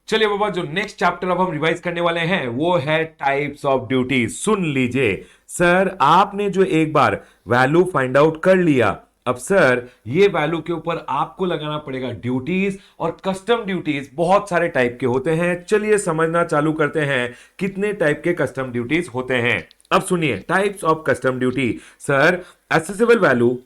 चलिए बाबा, जो next chapter अब हम रिवाइज करने वाले हैं वो है टाइप्स ऑफ ड्यूटी। सुन लीजिए सर, आपने जो एक बार वैल्यू फाइंड आउट कर लिया, अब सर ये वैल्यू के ऊपर आपको लगाना पड़ेगा ड्यूटीज, और कस्टम ड्यूटीज बहुत सारे टाइप के होते हैं। चलिए समझना चालू करते हैं कितने टाइप के कस्टम ड्यूटीज होते हैं। अब सुनिए types of custom duty. Sir accessible value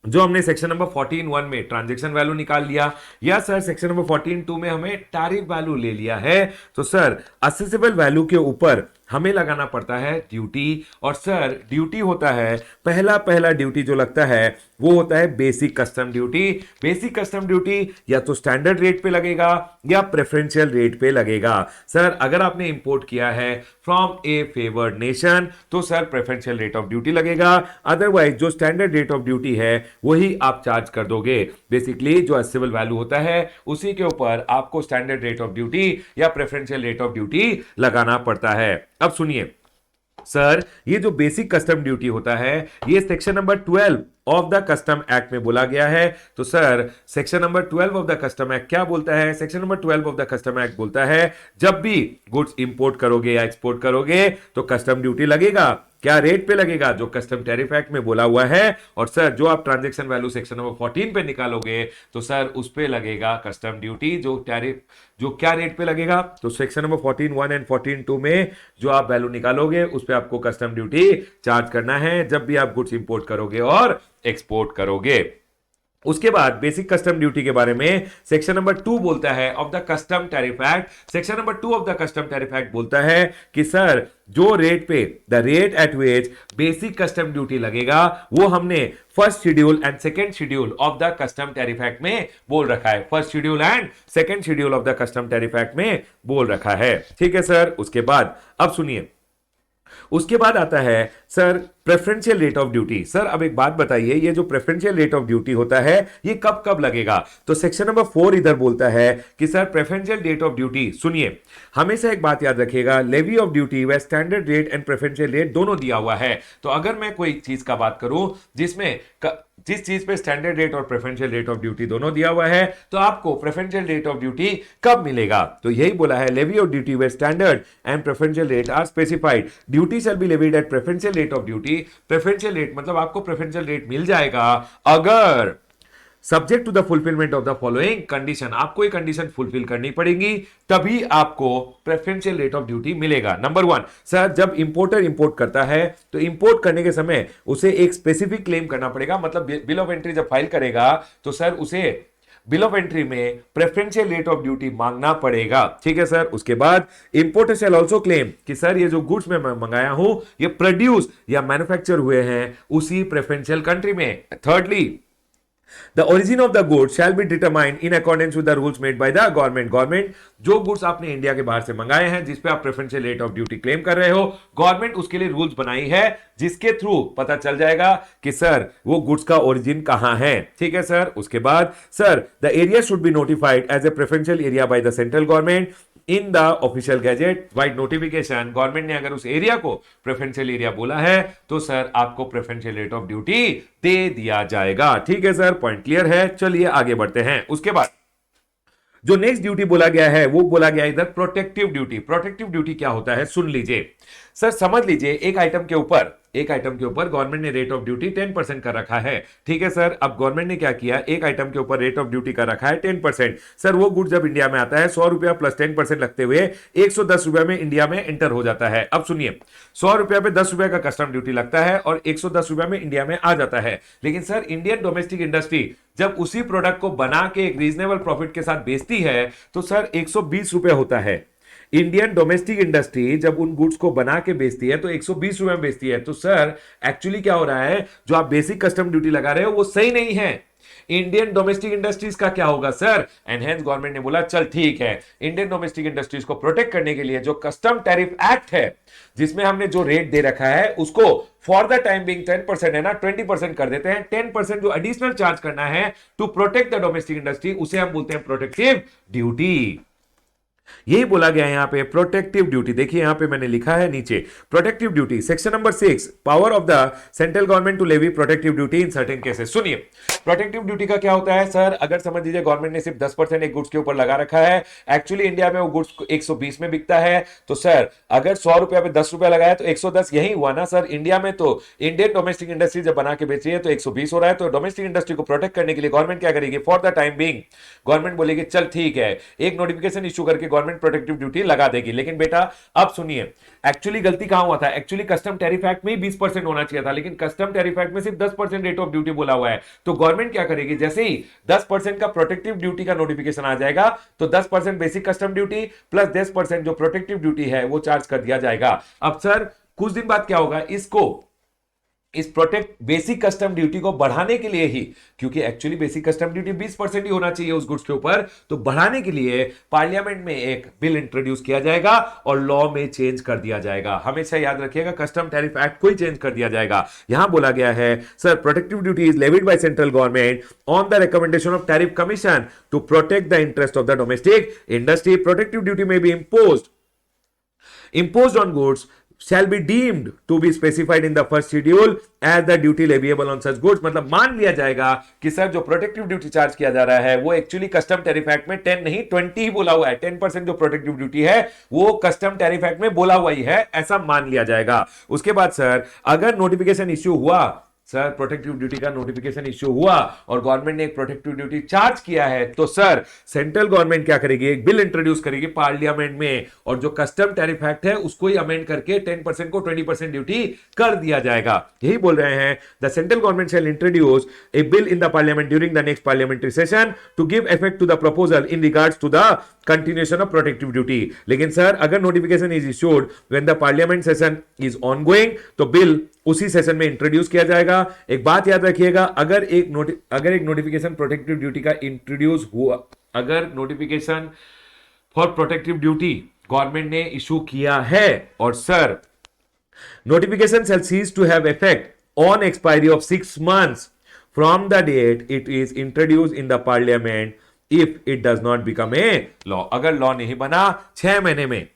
जो हमने सेक्शन नंबर 14(1) में ट्रांजैक्शन वैल्यू निकाल लिया, या सर सेक्शन नंबर 14(2) में हमें टैरिफ वैल्यू ले लिया है, तो सर असेसेबल वैल्यू के ऊपर हमें लगाना पड़ता है ड्यूटी। और सर ड्यूटी होता है, पहला पहला ड्यूटी जो लगता है वो होता है basic custom duty. Basic custom duty या तो स्टैंडर्ड रेट पे लगेगा या प्रेफरेंशियल रेट पे लगेगा। सर अगर आपने इंपोर्ट किया है फ्रॉम ए फेवर्ड नेशन तो sir preferential rate of duty लगेगा, अदरवाइज जो स्टैंडर्ड रेट ऑफ ड्यूटी है वही आप चार्ज कर दोगे। बेसिकली जो असेसेबल वैल्यू होता है उसी के ऊपर आपको स्टैंडर्ड रेट ऑफ ड्यूटी या प्रेफरेंशियल रेट ऑफ ड्यूटी लगाना पड़ता है। अब सुनिए सर, ये जो बेसिक कस्टम ड्यूटी होता है ये section number 12 of the custom act में बोला गया है। तो sir section number 12 of the custom act क्या बोलता है? Section number 12 of the custom act बोलता है जब भी गुड्स इंपोर्ट करोगे या एक्सपोर्ट करोगे तो कस्टम ड्यूटी लगेगा। क्या रेट पे लगेगा? जो कस्टम टैरिफ एक्ट में बोला हुआ है। और सर जो आप ट्रांजैक्शन वैल्यू सेक्शन नंबर 14 पे निकालोगे तो सर उस पे लगेगा कस्टम ड्यूटी। जो टैरिफ जो क्या रेट पे लगेगा? तो सेक्शन नंबर 14(1) एंड 14(2) में जो आप वैल्यू निकालोगे उस पे आपको कस्टम ड्यूटी चार्ज करना है जब भी आप गुड्स इंपोर्ट करोगे और एक्सपोर्ट करोगे। उसके बाद बेसिक कस्टम ड्यूटी के बारे में सेक्शन नंबर 2 बोलता है of the custom tariff act. Section number 2 of the custom tariff act बोलता है कि सर जो रेट पे the rate at which basic custom duty लगेगा वो हमने first schedule and second schedule of the custom tariff act में बोल रखा है। First schedule and second schedule of the custom tariff act में बोल रखा है। ठीक है सर। उसके बाद अब सुनिए, उसके बाद आता है sir preferential rate of duty. Sir अब एक बात बताइए, ये जो प्रेफरेंशियल रेट ऑफ ड्यूटी होता है ये कब कब लगेगा? तो सेक्शन नंबर 4 इधर बोलता है कि sir preferential rate of duty, सुनिए हमेशा एक बात याद रखिएगा, लेवी ऑफ ड्यूटी व standard rate and preferential rate दोनों दिया हुआ है। तो अगर मैं कोई चीज का बात करूं जिसमें जिस चीज पे स्टैंडर्ड रेट और प्रेफरेंशियल रेट ऑफ ड्यूटी दोनों दिया हुआ है तो आपको प्रेफरेंशियल रेट ऑफ ड्यूटी कब मिलेगा? तो यही बोला है, levy of duty where standard and preferential rate are specified, duty shall be levied at preferential rate of duty. Preferential rate मतलब आपको प्रेफरेंशियल रेट मिल जाएगा अगर subject to the fulfilment of the following condition, आपको एक condition fulfil करनी पड़ेगी तभी आपको प्रेफरेंशियल रेट ऑफ ड्यूटी मिलेगा। नंबर 1, सर जब इंपोर्टर इंपोर्ट करता है तो इंपोर्ट करने के समय उसे एक स्पेसिफिक क्लेम करना पड़ेगा, मतलब बिल ऑफ एंट्री जब फाइल करेगा तो सर उसे बिल ऑफ एंट्री में प्रेफरेंशियल रेट ऑफ ड्यूटी मांगना पड़ेगा। ठीक है सर। उसके बाद इंपोर्टर शैल ऑल्सो क्लेम कि सर ये जो गुड्स मैं मंगाया हूं ये प्रोड्यूस या मैन्युफैक्चर हुए हैं उसी प्रेफरेंशियल कंट्री में। Thirdly, The origin of the goods shall be determined in accordance with the rules made by the government. Government जो गुड्स आपने इंडिया के बाहर से मंगाए हैं जिस पे आप preferential rate of duty claim कर रहे हो, गवर्नमेंट उसके लिए रूल्स बनाई है जिसके थ्रू पता चल जाएगा कि सर वो गुड्स का ओरिजिन कहां है। ठीक है सर। उसके बाद sir the area should be notified as a preferential area by the central government in the official gazette by notification. Government ने अगर उस एरिया को प्रेफरेंशियल एरिया बोला है तो सर आपको प्रेफरेंशियल रेट ऑफ ड्यूटी दे दिया जाएगा। ठीक है सर, पॉइंट क्लियर है। चलिए आगे बढ़ते हैं। उसके बाद जो नेक्स्ट ड्यूटी बोला गया है वो बोला गया इधर प्रोटेक्टिव ड्यूटी। प्रोटेक्टिव ड्यूटी क्या होता है सुन लीजिए सर, समझ लीजिए एक आइटम के ऊपर गवर्नमेंट ने रेट ऑफ ड्यूटी 10% कर रखा है। ठीक है सर। अब गवर्नमेंट ने क्या किया, एक आइटम के ऊपर रेट ऑफ ड्यूटी कर रखा है 10%। सर वो गुड जब इंडिया में आता है 100 रुपया प्लस 10% लगते हुए 110 रुपया में इंडिया में एंटर हो जाता है। अब सुनिए, 100 रुपया पे 10 रुपया का कस्टम ड्यूटी लगता है और 110 रुपया में इंडिया में आ जाता है। लेकिन सर इंडियन डोमेस्टिक इंडस्ट्री जब उसी प्रोडक्ट को बना के एक रीजनेबल प्रॉफिट के साथ बेचती है तो सर 120 रुपया होता है। इंडियन डोमेस्टिक इंडस्ट्री जब उन गुड्स को बना के बेचती है तो 120 रुपए में बेचती है। तो सर एक्चुअली क्या हो रहा है, जो आप बेसिक कस्टम ड्यूटी लगा रहे हो वो सही नहीं है। इंडियन डोमेस्टिक इंडस्ट्रीज का क्या होगा सर, एनहेंस गवर्नमेंट ने बोला चल ठीक है, इंडियन डोमेस्टिक इंडस्ट्रीज को प्रोटेक्ट करने के लिए जो कस्टम टैरिफ एक्ट है जिसमें हमने जो रेट दे रखा है उसको फॉर द टाइम बिंग 10% है ना 20% कर देते हैं। 10% जो एडिशनल चार्ज करना है to protect the domestic industry उसे हम बोलते हैं प्रोटेक्टिव ड्यूटी। यही बोला गया है यहां पे प्रोटेक्टिव ड्यूटी। देखिए यहां पे मैंने लिखा है नीचे protective duty, section number 6, power of the central government to levy protective duty in certain cases. सुनिए प्रोटेक्टिव ड्यूटी का क्या होता है सर, अगर समझ लीजिए गवर्नमेंट ने सिर्फ 10% एक गुड्स के ऊपर लगा रखा है, एक्चुअली इंडिया में वो गुड्स 120 में बिकता है, तो सर अगर 100 रुपया पे 10 रुपया लगाया तो 110 यही हुआ ना सर। इंडिया में तो इंडियन डोमेस्टिक इंडस्ट्री जब बना के बेच रही है तो 120 हो रहा है, तो डोमेस्टिक इंडस्ट्री को प्रोटेक्ट करने के लिए गवर्नमेंट क्या करेगी, for the time being government बोलेगी चल ठीक है, एक नोटिफिकेशन इश्यू करके गवर्नमेंट प्रोटेक्टिव ड्यूटी लगा देगी। लेकिन बेटा अब सुनिए एक्चुअली गलती कहां हुआ था, एक्चुअली कस्टम टैरिफ एक्ट में 20% होना चाहिए था, लेकिन कस्टम टैरिफ एक्ट में सिर्फ 10% रेट ऑफ ड्यूटी बोला हुआ है। तो गवर्नमेंट क्या करेगी, जैसे ही 10% का प्रोटेक्टिव ड्यूटी का नोटिफिकेशन आ जाएगा तो 10% बेसिक कस्टम ड्यूटी प्लस 10% जो प्रोटेक्टिव ड्यूटी है वो चार्ज कर दिया जाएगा। अब सर कुछ दिन बाद क्या होगा, इस प्रोटेक्ट बेसिक कस्टम ड्यूटी को बढ़ाने के लिए ही, क्योंकि एक्चुअली बेसिक कस्टम ड्यूटी 20% ही होना चाहिए उस गुड्स के ऊपर, तो बढ़ाने के लिए पार्लियामेंट में एक बिल इंट्रोड्यूस किया जाएगा और लॉ में चेंज कर दिया जाएगा। हमेशा याद रखिएगा कस्टम टैरिफ एक्ट को ही चेंज कर दिया जाएगा। यहां बोला गया है sir protective duty is levied by central government on the recommendation of tariff commission to protect the interest of the domestic industry. Protective duty में be imposed on goods shall be deemed to be specified in the first schedule as the duty leviable on such goods। मतलब मान लिया जाएगा कि sir जो protective duty charge किया जा रहा है वो एक्चुअली कस्टम टैरिफ एक्ट में 10 नहीं 20 ही बोला हुआ है, 10% जो प्रोटेक्टिव ड्यूटी है वो कस्टम टैरिफ एक्ट में बोला हुआ ही है, ऐसा मान लिया जाएगा। उसके बाद सर अगर नोटिफिकेशन इश्यू हुआ, सर प्रोटेक्टिव ड्यूटी का नोटिफिकेशन इश्यू हुआ और गवर्नमेंट ने एक प्रोटेक्टिव ड्यूटी चार्ज किया है, तो सर सेंट्रल गवर्नमेंट क्या करेगी, एक बिल इंट्रोड्यूस करेगी पार्लियामेंट में और जो कस्टम टैरिफ एक्ट है उसको ही अमेंड करके 10% को 20% ड्यूटी कर दिया जाएगा। यही बोल रहे हैं the central government shall introduce a bill in the parliament during the next parliamentary session to give effect to the proposal in regards to the continuation of protective duty. लेकिन सर अगर notification is issued when the parliament session is ongoing तो bill उसी session में introduce किया जाएगा। एक बात याद रखिएगा, अगर एक नोटिफिकेशन प्रोटेक्टिव ड्यूटी का इंट्रोड्यूस हुआ, अगर notification for protective duty government ने इशू किया है और sir notification shall cease to have effect on expiry of 6 months from the date it is introduce in the parliament if it does not become a law. अगर law नहीं बना 6 महीने में,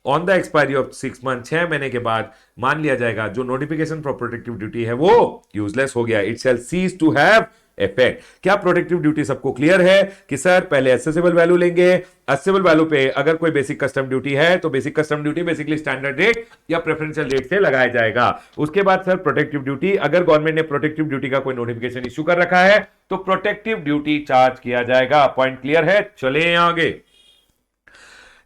on the expiry of 6 months, 6 महीने के बाद मान लिया जाएगा जो नोटिफिकेशन फॉर प्रोटेक्टिव ड्यूटी है वो यूजलेस हो गया, it shall cease to have effect. क्या प्रोटेक्टिव ड्यूटी सबको क्लियर है कि सर पहले एसेसेबल वैल्यू लेंगे, एसेसेबल वैल्यू पे अगर कोई बेसिक कस्टम ड्यूटी है तो basic custom duty basically standard rate या प्रेफरेंशियल रेट से लगाया जाएगा। उसके बाद सर प्रोटेक्टिव ड्यूटी, अगर गवर्नमेंट ने प्रोटेक्टिव ड्यूटी का कोई नोटिफिकेशन इश्यू कर रखा है तो प्रोटेक्टिव ड्यूटी चार्ज किया जाएगा। पॉइंट क्लियर है, चले आगे।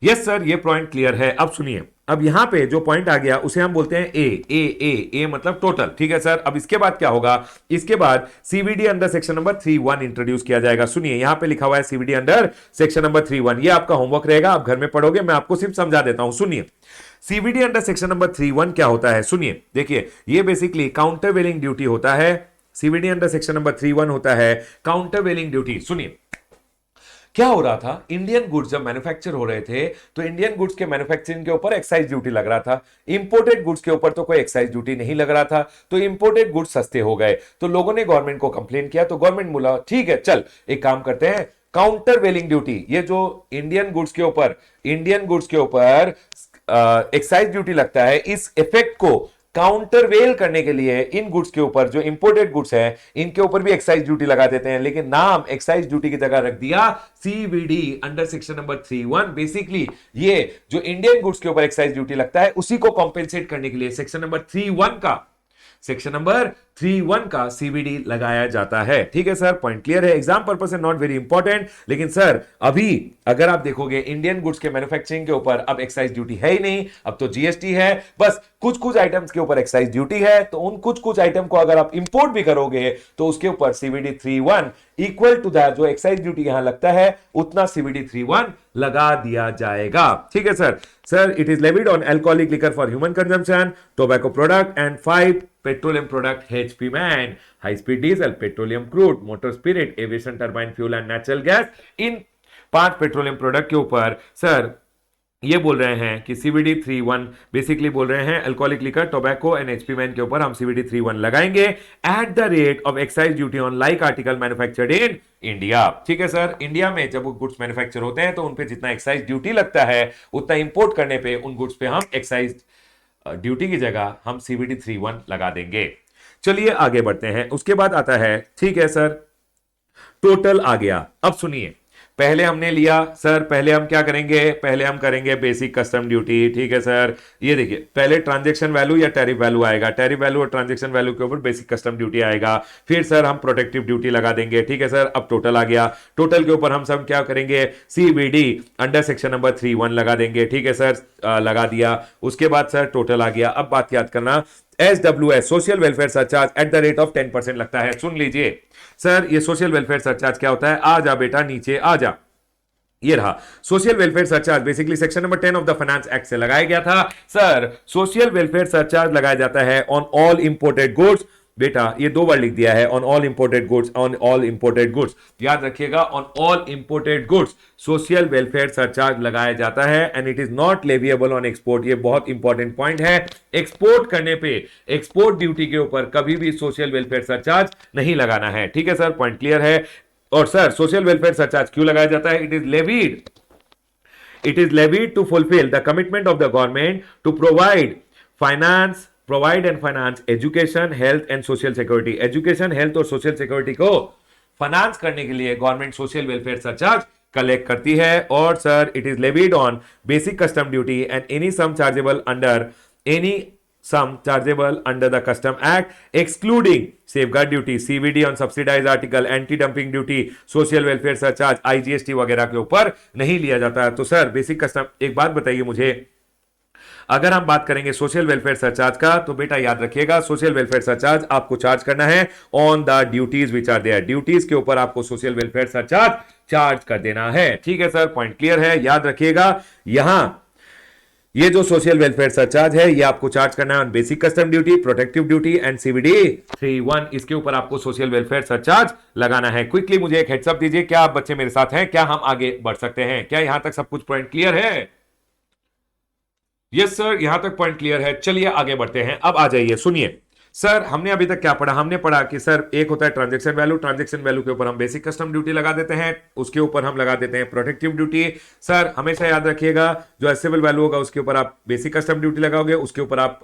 यस सर ये पॉइंट क्लियर है। अब सुनिए, अब यहां पे जो पॉइंट आ गया उसे हम बोलते हैं ए मतलब टोटल, ठीक है सर। अब इसके बाद क्या होगा, इसके बाद CVD under section number 3(1) introduce किया जाएगा। सुनिए यहां पे लिखा हुआ है सीवीडी अंडर सेक्शन नंबर 3(1), ये आपका होमवर्क रहेगा, आप घर में पढ़ोगे, मैं आपको सिर्फ समझा देता हूं। सुनिए सीवीडी अंडर सेक्शन नंबर 3(1) क्या होता है, सुनिए देखिए ये बेसिकली काउंटर वेलिंग ड्यूटी होता है। सीवीडी अंडर सेक्शन नंबर 3(1) होता है काउंटर वेलिंग ड्यूटी। सुनिए क्या हो रहा था, इंडियन गुड्स जब मैन्युफैक्चर हो रहे थे तो इंडियन गुड्स के मैन्युफैक्चरिंग के ऊपर एक्साइज ड्यूटी लग रहा था, इंपोर्टेड गुड्स के ऊपर तो कोई एक्साइज ड्यूटी नहीं लग रहा था, तो इंपोर्टेड गुड्स सस्ते हो गए। तो लोगों ने गवर्नमेंट को कंप्लेन किया, तो गवर्नमेंट बोला ठीक है चल एक काम करते हैं, काउंटर वेलिंग ड्यूटी, ये जो इंडियन गुड्स के ऊपर एक्साइज ड्यूटी लगता है, इस इफेक्ट को काउंटर वेल करने के लिए इन गुड्स के ऊपर जो इंपोर्टेड गुड्स हैं इनके ऊपर भी एक्साइज ड्यूटी लगा देते हैं, लेकिन नाम एक्साइज ड्यूटी की जगह रख दिया CVD under section number 3(1). Basically ये जो इंडियन गुड्स के ऊपर एक्साइज ड्यूटी लगता है उसी को कॉम्पेंसेट करने के लिए सेक्शन नंबर 3(1) का सीवीडी लगाया जाता है। ठीक है सर, पॉइंट क्लियर है। एग्जाम पर्पस से नॉट वेरी इंपॉर्टेंट, लेकिन सर अभी अगर आप देखोगे इंडियन गुड्स के मैन्युफैक्चरिंग के ऊपर अब एक्साइज ड्यूटी है ही नहीं, अब तो जीएसटी है, बस कुछ कुछ आइटम्स के ऊपर एक्साइज ड्यूटी है, तो उन कुछ कुछ आइटम को अगर आप इंपोर्ट भी करोगे तो उसके ऊपर सीवीडी 3(1) इक्वल टू दैट जो एक्साइज ड्यूटी यहां लगता है उतना सीवीडी 3(1) लगा दिया जाएगा। ठीक है sir it is levied on alcoholic liquor for human consumption, tobacco product and 5 petroleum product HP man, high speed diesel, petroleum crude, motor spirit, aviation turbine fuel and natural gas. In 5 petroleum product के ऊपर sir ये बोल रहे हैं कि CVD 3(1) basically बोल रहे हैं alcoholic liquor, tobacco and HP man के ऊपर हम सीवीडी 3(1) लगाएंगे at the rate of excise duty on like article manufactured in India. ठीक है सर, इंडिया में जब वो गुड्स मैन्युफैक्चर होते हैं तो उन पे जितना एक्साइज ड्यूटी लगता है उतना इंपोर्ट करने पे उन गुड्स पे हम एक्साइज ड्यूटी की जगह हम सीवीडी 3(1) लगा देंगे। चलिए आगे बढ़ते हैं। उसके बाद आता है, ठीक है सर, टोटल आ गया। अब सुनिए, पहले हमने लिया सर, पहले हम क्या करेंगे, पहले हम करेंगे बेसिक कस्टम ड्यूटी। ठीक है सर, ये देखिए पहले ट्रांजैक्शन वैल्यू या टैरिफ वैल्यू आएगा, टैरिफ वैल्यू और ट्रांजैक्शन वैल्यू के ऊपर बेसिक कस्टम ड्यूटी आएगा, फिर सर हम प्रोटेक्टिव ड्यूटी लगा देंगे। ठीक है सर, अब टोटल आ गया, टोटल के ऊपर हम सब क्या करेंगे, सीबीडी अंडर सेक्शन नंबर 3(1) लगा देंगे। ठीक है सर, लगा दिया। उसके बाद सर टोटल आ गया। अब बात याद करना, SWS social welfare surcharge at the rate of 10% लगता है। सुन लीजिए सर, ये सोशल वेलफेयर सरचार्ज क्या होता है, आ जा बेटा नीचे आ जा, ये रहा social welfare surcharge. Basically section number 10 of the finance act से लगाया गया था। सर सोशल वेलफेयर सरचार्ज लगाया जाता है ऑन ऑल इंपोर्टेड गुड्स। बेटा ये दो बार लिख दिया है, on all imported goods, on all imported goods, याद रखिएगा, on all imported goods social welfare surcharge लगाया जाता है and it is not leviable on export. ये बहुत इंपॉर्टेंट पॉइंट है, एक्सपोर्ट करने पे एक्सपोर्ट ड्यूटी के ऊपर कभी भी सोशल वेलफेयर सरचार्ज नहीं लगाना है। ठीक है सर, पॉइंट क्लियर है। और सर सोशल वेलफेयर सरचार्ज क्यों लगाया जाता है, it is levied to fulfil the commitment of the government to provide and finance education, health and social security. Education, health और सोशल सिक्योरिटी को फाइनेंस करने के लिए government social welfare surcharge collect करती है। और sir it is levied on basic custom duty and any sum chargeable under the Custom Act, excluding safeguard duty, CVD on subsidized article, anti-dumping duty, social welfare surcharge, IGST वगैरह के ऊपर नहीं लिया जाता। तो सर बेसिक कस्टम, एक बात बताइए मुझे, अगर हम बात करेंगे सोशल वेलफेयर सरचार्ज का, तो बेटा याद रखिएगा सोशल वेलफेयर सरचार्ज आपको चार्ज करना है on the duties which are there. Duties के ऊपर आपको सोशल वेलफेयर सरचार्ज चार्ज कर देना है। ठीक है सर, पॉइंट क्लियर है, याद रखिएगा। यहां ये जो सोशल वेलफेयर सरचार्ज है ये आपको चार्ज करना है on basic custom duty, protective duty and CVD 3(1), इसके ऊपर आपको सोशल वेलफेयर सरचार्ज लगाना है। क्विकली मुझे एक हेड्स अप दीजिए, क्या आप बच्चे मेरे साथ हैं, क्या हम आगे बढ़ सकते हैं, क्या यहां तक सब कुछ पॉइंट क्लियर है? यस सर, यहां तक पॉइंट क्लियर है। चलिए आगे बढ़ते हैं। अब आ जाइए, सुनिए सर, हमने अभी तक क्या पढ़ा, हमने पढ़ा कि सर एक होता है ट्रांजैक्शन वैल्यू, ट्रांजैक्शन वैल्यू के ऊपर हम बेसिक कस्टम ड्यूटी लगा देते हैं, उसके ऊपर हम लगा देते हैं प्रोटेक्टिव ड्यूटी। सर हमेशा याद रखिएगा, जो एसेबल वैल्यू होगा उसके ऊपर आप बेसिक कस्टम ड्यूटी लगाओगे, उसके ऊपर आप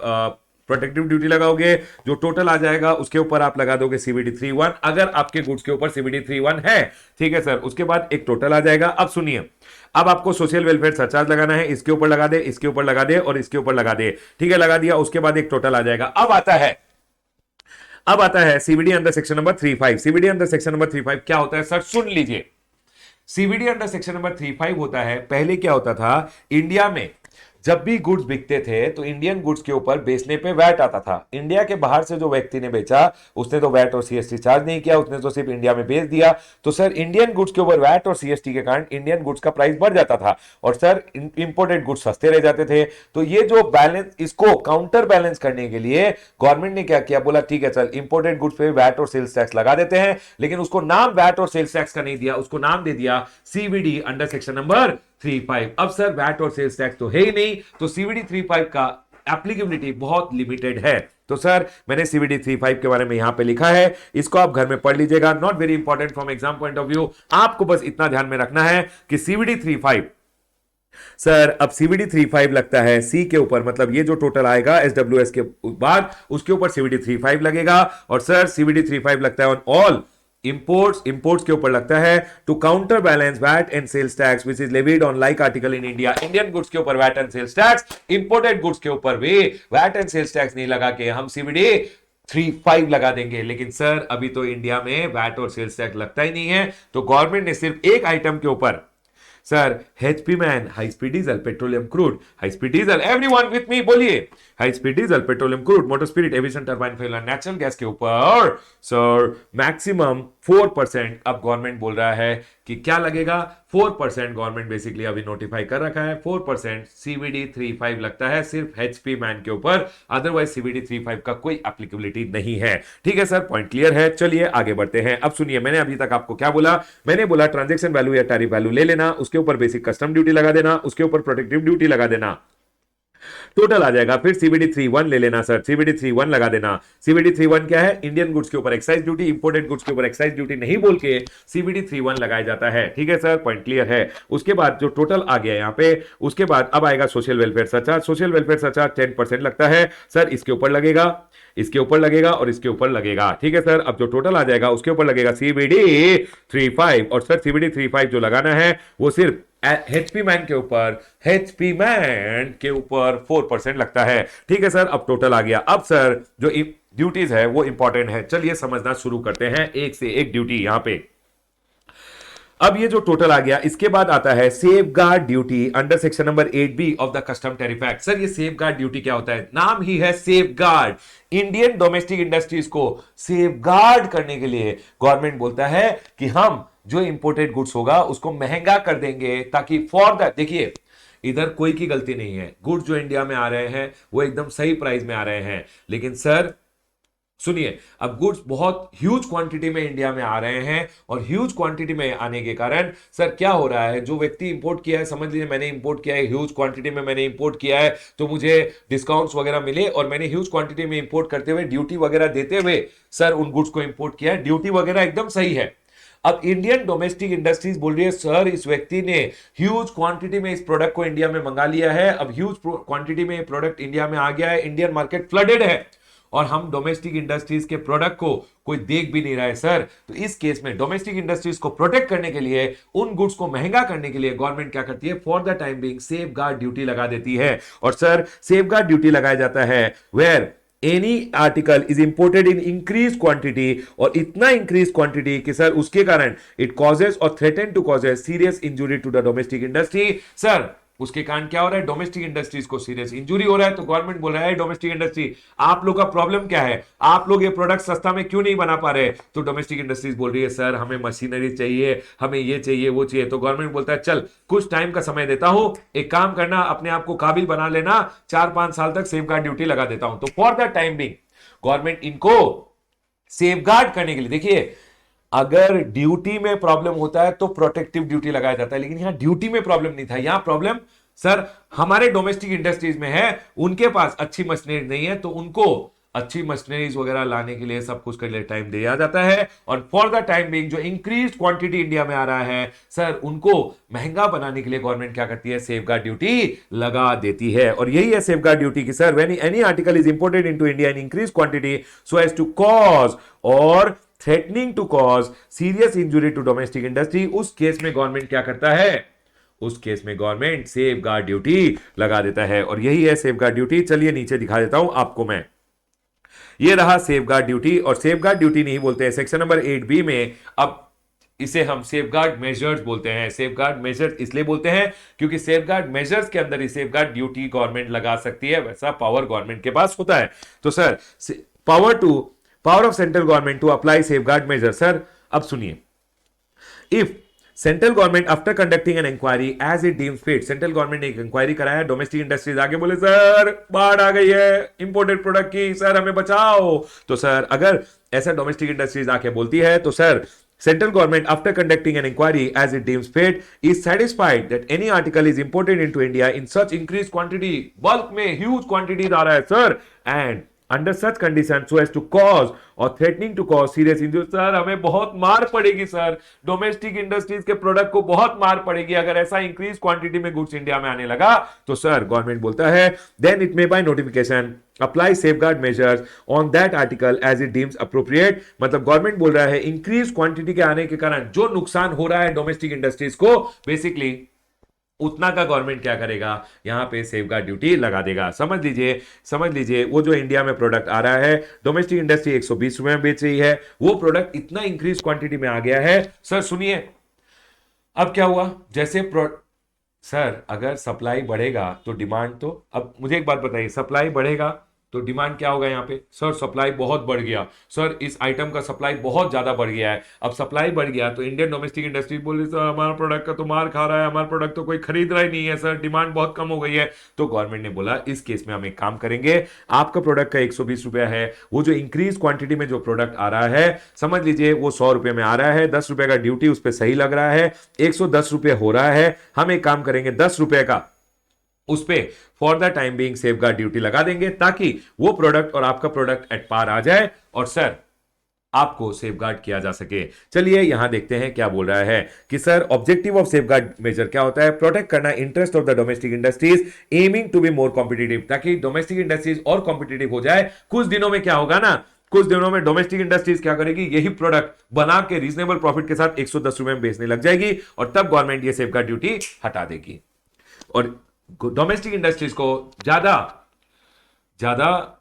प्रोटेक्टिव ड्यूटी लगाओगे, जो टोटल आ जाएगा उसके ऊपर आप लगा दोगे सीवीडी 3(1) अगर आपके गुड्स के ऊपर सीवीडी 3(1) है। ठीक है सर, उसके बाद एक टोटल आ जाएगा। अब सुनिए, अब आपको सोशल वेलफेयर सरचार्ज लगाना है, इसके ऊपर लगा दे, इसके ऊपर लगा दे और इसके ऊपर लगा दे। ठीक है, लगा दिया, उसके बाद एक टोटल आ जाएगा। अब आता है CVD under section number 3(5). CVD under section number 3(5) क्या होता है सर, सुन लीजिए। सीवीडी अंडर सेक्शन नंबर 3(5) होता है, पहले क्या होता था, इंडिया में जब भी गुड्स बिकते थे तो इंडियन गुड्स के ऊपर बेचने पे वैट आता था। इंडिया के बाहर से जो व्यक्ति ने बेचा उसने तो वैट और सीएसटी चार्ज नहीं किया, उसने तो सिर्फ इंडिया में बेच दिया। तो सर इंडियन गुड्स के ऊपर वैट और सीएसटी के कारण इंडियन गुड्स का प्राइस बढ़ जाता था और सर इंपोर्टेड गुड्स सस्ते रह जाते थे। तो ये जो बैलेंस, इसको काउंटर बैलेंस करने के लिए गवर्नमेंट ने क्या किया, बोला ठीक है चल इंपोर्टेड गुड्स पे वैट और सेल्स टैक्स लगा देते हैं, लेकिन उसको नाम वैट और सेल्स टैक्स का नहीं दिया, उसको नाम दे दिया सीवीडी अंडर सेक्शन नंबर 3(5). अब सर वैट और सेल्स टैक्स तो है ही नहीं, तो सीवीडी 3(5) का एप्लीकेबिलिटी बहुत लिमिटेड है। तो सर मैंने सीवीडी 3(5) के बारे में यहां पे लिखा है, इसको आप घर में पढ़ लीजिएगा, not very important from exam point of view. आपको बस इतना ध्यान में रखना है कि सीवीडी 3(5) सर, अब सीवीडी 3(5) लगता है सी के ऊपर, मतलब ये जो टोटल आएगा एसडब्ल्यूएस के बाद उसके ऊपर सीवीडी 3(5) लगेगा। और सर सीवीडी 3(5) लगता है ऑन ऑल इंपोर्ट्स के ऊपर लगता है to counter balance VAT and sales tax which is levied on like article in India. Indian goods के ऊपर VAT and sales tax, imported goods के ऊपर भी वैट एंड सेल्स टैक्स नहीं लगा के हम सीवीडी 3(5) लगा देंगे। लेकिन सर अभी तो इंडिया में वैट और सेल्स टैक्स लगता ही नहीं है, तो गवर्नमेंट ने सिर्फ एक आइटम के ऊपर, sir HP man, high speed diesel, petroleum crude, high speed diesel, everyone with me बोलिए, high speed diesel, petroleum crude, motor spirit, aviation turbine fuel और नेचुरल गैस के ऊपर सर मैक्सिमम 4% अब गवर्नमेंट बोल रहा है कि क्या लगेगा, 4% गवर्नमेंट बेसिकली अभी नोटिफाई कर रखा है, 4% सीवीडी 35 लगता है सिर्फ एचपी मैन के ऊपर, अदरवाइज सीवीडी 35 का कोई एप्लीकेबिलिटी नहीं है। ठीक है सर, पॉइंट क्लियर है। चलिए आगे बढ़ते हैं। अब सुनिए, मैंने अभी तक आपको क्या बोला, मैंने बोला ट्रांजेक्शन वैल्यू या टैरिफ वैल्यू ले लेना, उसके ऊपर बेसिक कस्टम ड्यूटी लगा देना, उसके ऊपर प्रोटेक्टिव ड्यूटी लगा देना, टोटल आ जाएगा। फिर सीबीडी 31 ले लेना सर, सीबीडी 31 लगा देना। सीबीडी 31 क्या है, इंडियन गुड्स के ऊपर एक्साइज ड्यूटी, इंपोर्टेड गुड्स के ऊपर एक्साइज ड्यूटी नहीं बोल के सीबीडी 31 लगाया जाता है। ठीक है सर, पॉइंट क्लियर है। उसके बाद जो टोटल आ गया यहां पे, उसके बाद अब आएगा social welfare surcharge. Social welfare surcharge 10% लगता है सर, इसके ऊपर लगेगा, इसके ऊपर लगेगा और इसके ऊपर लगेगा। ठीक है सर, अब जो टोटल आ जाएगा उसके ऊपर लगेगा सीबीडी 35, और सर सीबीडी 35 जो लगाना है वो सिर्फ एचपी मैन के ऊपर, एचपी मैन के ऊपर 4% लगता है। ठीक है सर, अब टोटल आ गया। अब सर जो ड्यूटीज है वो इंपॉर्टेंट है, चलिए समझना शुरू करते हैं, एक से एक ड्यूटी यहां पे। अब ये जो टोटल आ गया, इसके बाद आता है safeguard duty under section number 8B of the custom tariff act. Sir ये सेफ गार्ड ड्यूटी क्या होता है, नाम ही है safe guard. Indian domestic industries को सेफ गार्ड करने के लिए गवर्नमेंट बोलता है कि हम जो इंपोर्टेड गुड्स होगा उसको महंगा कर देंगे, ताकि फॉर दैट, देखिए इधर कोई की गलती नहीं है, गुड्स जो इंडिया में आ रहे हैं वो एकदम सही प्राइस में आ रहे हैं, लेकिन सर सुनिए, अब गुड्स बहुत ह्यूज क्वांटिटी में इंडिया में आ रहे हैं, और ह्यूज क्वांटिटी में आने के कारण सर क्या हो रहा है, जो व्यक्ति इंपोर्ट किया है, समझ लीजिए मैंने इंपोर्ट किया है, ह्यूज क्वांटिटी में मैंने इंपोर्ट किया है, तो मुझे डिस्काउंट्स वगैरह मिले, और मैंने ह्यूज क्वांटिटी में इंपोर्ट करते हुए ड्यूटी वगैरह देते हुए सर उन गुड्स को इंपोर्ट किया है, ड्यूटी वगैरह एकदम सही है। अब इंडियन डोमेस्टिक इंडस्ट्रीज बोल रही है सर इस व्यक्ति ने ह्यूज क्वांटिटी में इस प्रोडक्ट को इंडिया में मंगा लिया है, अब ह्यूज क्वांटिटी में प्रोडक्ट इंडिया में आ गया है, इंडियन मार्केट फ्लडेड है, और हम डोमेस्टिक इंडस्ट्रीज के प्रोडक्ट को कोई देख भी नहीं रहा है सर। तो इस केस में डोमेस्टिक इंडस्ट्रीज को प्रोटेक्ट करने के लिए, उन गुड्स को महंगा करने के लिए गवर्नमेंट क्या करती है, for the time being safe guard duty लगा देती है। और सर सेफ गार्ड ड्यूटी लगाया जाता है where any article is imported in increase quantity, और इतना इंक्रीज क्वांटिटी कि सर उसके कारण it causes or threaten to causes serious injury to the domestic industry. Sir उसके कारण क्या हो रहा है, डोमेस्टिक इंडस्ट्रीज को सीरियस इंजुरी हो रहा है, तो गवर्नमेंट बोल रहा है डोमेस्टिक इंडस्ट्री आप लोग का प्रॉब्लम क्या है, आप लोग ये प्रोडक्ट सस्ता में क्यों नहीं बना पा रहे, तो डोमेस्टिक इंडस्ट्रीज बोल रही है सर हमें मशीनरी चाहिए, हमें ये चाहिए वो चाहिए, तो गवर्नमेंट बोलता है चल कुछ टाइम का समय देता हूं, एक काम करना अपने आप को काबिल बना लेना, 4-5 साल तक सेफ गार्ड ड्यूटी लगा देता हूं। तो for the time being government इनको सेफ गार्ड करने के लिए, देखिए अगर ड्यूटी में प्रॉब्लम होता है तो प्रोटेक्टिव ड्यूटी लगाया जाता है, लेकिन यहां ड्यूटी में प्रॉब्लम नहीं था, यहां प्रॉब्लम सर हमारे डोमेस्टिक इंडस्ट्रीज में है, उनके पास अच्छी मशीनरी नहीं है, तो उनको अच्छी मशीनरीज वगैरह लाने के लिए सब कुछ के लिए टाइम दिया जाता है, और फॉर द टाइम बिंग जो इंक्रीज क्वांटिटी इंडिया में आ रहा है सर उनको महंगा बनाने के लिए गवर्नमेंट क्या करती है, सेफ गार्ड ड्यूटी लगा देती है। और यही है सेफ गार्ड ड्यूटी की sir when any article is imported into India in increase quantity so as to cause और threatening to cause serious injury to domestic industry, उस केस में गवर्नमेंट क्या करता है, उस केस में गवर्नमेंट सेफ गार्ड ड्यूटी लगा देता है। और यही है सेफ गार्ड ड्यूटी। चलिए नीचे दिखा देता हूं आपको मैं, ये रहा सेफ गार्ड ड्यूटी। और सेफ गार्ड ड्यूटी नहीं बोलते हैं सेक्शन नंबर 8B में, अब इसे हम सेफ गार्ड मेजर्स बोलते हैं। सेफ गार्ड मेजर्स इसलिए बोलते हैं क्योंकि सेफ गार्ड मेजर्स के अंदर ही सेफ गार्ड ड्यूटी गवर्नमेंट लगा सकती है, वैसा पावर गवर्नमेंट के पास होता है। तो sir power of central government to apply safeguard measure. Sir अब सुनिए, if central government after conducting an inquiry as it deems fit, central government ने एक इंक्वायरी कराया, डोमेस्टिक इंडस्ट्रीज आगे बोले सर बाढ़ आ गई है इंपोर्टेड प्रोडक्ट की, सर हमें बचाओ, तो सर अगर ऐसा डोमेस्टिक इंडस्ट्रीज आके बोलती है तो sir Central government, after conducting an inquiry as it deems fit, is satisfied that any article is imported into India in such increased quantity, bulk में huge quantities आ रहा है sir, and under such conditions so as to cause or threatening to cause serious injury, sir हमें बहुत मार पड़ेगी sir, domestic industries के product को बहुत मार पड़ेगी अगर ऐसा इंक्रीज क्वांटिटी में गुड्स इंडिया में आने लगा, तो सर गवर्नमेंट बोलता है then it may by notification apply safeguard measures on that article as it deems appropriate. मतलब गवर्नमेंट बोल रहा है इंक्रीज क्वांटिटी के आने के कारण जो नुकसान हो रहा है डोमेस्टिक इंडस्ट्रीज को, बेसिकली उतना का गवर्नमेंट क्या करेगा, यहां पे सेफगार्ड ड्यूटी लगा देगा। समझ लीजिए वो जो इंडिया में प्रोडक्ट आ रहा है, डोमेस्टिक इंडस्ट्री 120 रुपए में बेच रही है, वो प्रोडक्ट इतना इंक्रीज क्वांटिटी में आ गया है। सर सुनिए अब क्या हुआ, जैसे सर अगर सप्लाई बढ़ेगा तो डिमांड, तो अब मुझे एक बात बताइए, सप्लाई बढ़ेगा तो डिमांड क्या होगा यहाँ पे, सर सप्लाई बहुत बढ़ गया, सर इस आइटम का सप्लाई बहुत ज्यादा बढ़ गया है। अब सप्लाई बढ़ गया तो इंडियन डोमेस्टिक इंडस्ट्री बोली सर हमारा प्रोडक्ट का तो मार खा रहा है, हमारा प्रोडक्ट तो कोई खरीद रहा ही नहीं है सर, डिमांड बहुत कम हो गई है। तो गवर्नमेंट ने बोला इस केस में हम एक काम करेंगे, आपका प्रोडक्ट का 120 रुपया है, वो जो इंक्रीज क्वांटिटी में जो प्रोडक्ट आ रहा है समझ लीजिए वो 100 रुपए में आ रहा है, 10 रुपए का ड्यूटी उस पर सही लग रहा है, 110 रुपये हो रहा है, हम एक काम करेंगे 10 रुपए का उस पे for the time being safeguard duty लगा देंगे ताकि वो प्रोडक्ट और आपका प्रोडक्ट एट पार आ जाए और सर आपको सेफगार्ड किया जा सके। चलिए यहां देखते हैं क्या बोल रहा है कि sir objective of safeguard measure क्या होता है, प्रोटेक्ट करना interest of the domestic industries aiming to be more competitive, ताकि डोमेस्टिक इंडस्ट्रीज और कॉम्पिटिटिव हो जाए। कुछ दिनों में क्या होगा ना, कुछ दिनों में डोमेस्टिक इंडस्ट्रीज क्या करेगी, यही प्रोडक्ट बना के रीजनेबल प्रॉफिट के साथ 110 रुपए में बेचने लग जाएगी और तब गवर्नमेंट ये सेफगार्ड ड्यूटी हटा देगी और डोमेस्टिक इंडस्ट्रीज को ज्यादा ज्यादा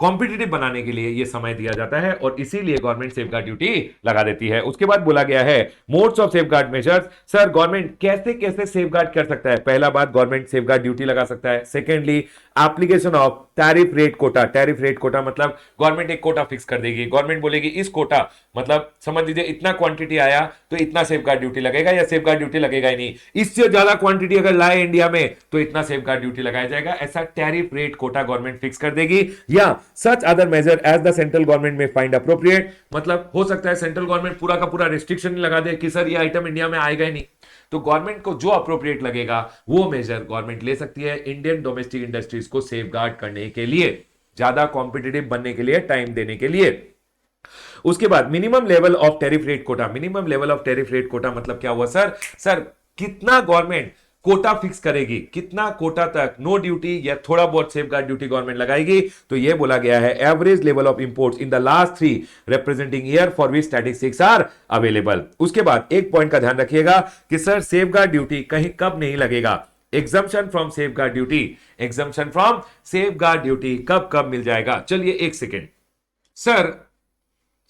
कॉम्पिटिटिव बनाने के लिए यह समय दिया जाता है और इसीलिए गवर्नमेंट सेफगार्ड ड्यूटी लगा देती है। उसके बाद बोला गया है modes of safeguard measures, sir government कैसे कैसे सेफगार्ड कर सकता है। पहला बात गवर्नमेंट सेफगार्ड ड्यूटी लगा सकता है, secondly application of tariff rate quota. Tariff rate quota मतलब गवर्नमेंट एक कोटा फिक्स कर देगी, गवर्नमेंट बोलेगी इस कोटा मतलब समझ लीजिए इतना क्वांटिटी आया तो इतना सेफगार्ड ड्यूटी लगेगा या सेफगार्ड ड्यूटी लगेगा ही नहीं, इससे ज्यादा क्वांटिटी अगर लाए इंडिया में तो इतना सेफगार्ड ड्यूटी लगाया जाएगा। ऐसा tariff rate quota government fix कर देगी या such other measure as the central government may find appropriate, मतलब हो सकता है सेंट्रल गवर्नमेंट पूरा का पूरा रिस्ट्रिक्शन लगा दे कि सर ये आइटम इंडिया में आएगा ही नहीं, तो गवर्नमेंट को जो अप्रोप्रिएट लगेगा वो मेजर गवर्नमेंट ले सकती है इंडियन डोमेस्टिक इंडस्ट्रीज को सेफगार्ड करने के लिए, ज्यादा कॉम्पिटिटिव बनने के लिए, टाइम देने के लिए। उसके बाद minimum level of tariff rate quota. Minimum level of tariff rate quota मतलब क्या हुआ सर, सर कितना गवर्नमेंट कोटा फिक्स करेगी, कितना कोटा तक नो ड्यूटी या थोड़ा बहुत सेफगार्ड ड्यूटी गवर्नमेंट लगाएगी। तो यह बोला गया है average level of imports in the last 3 representing year for which statistics are available. उसके बाद एक पॉइंट का ध्यान रखिएगा कि सर सेफगार्ड ड्यूटी कहीं कब नहीं लगेगा, exemption from safeguard duty, exemption from safeguard duty कब कब मिल जाएगा। चलिए एक सेकेंड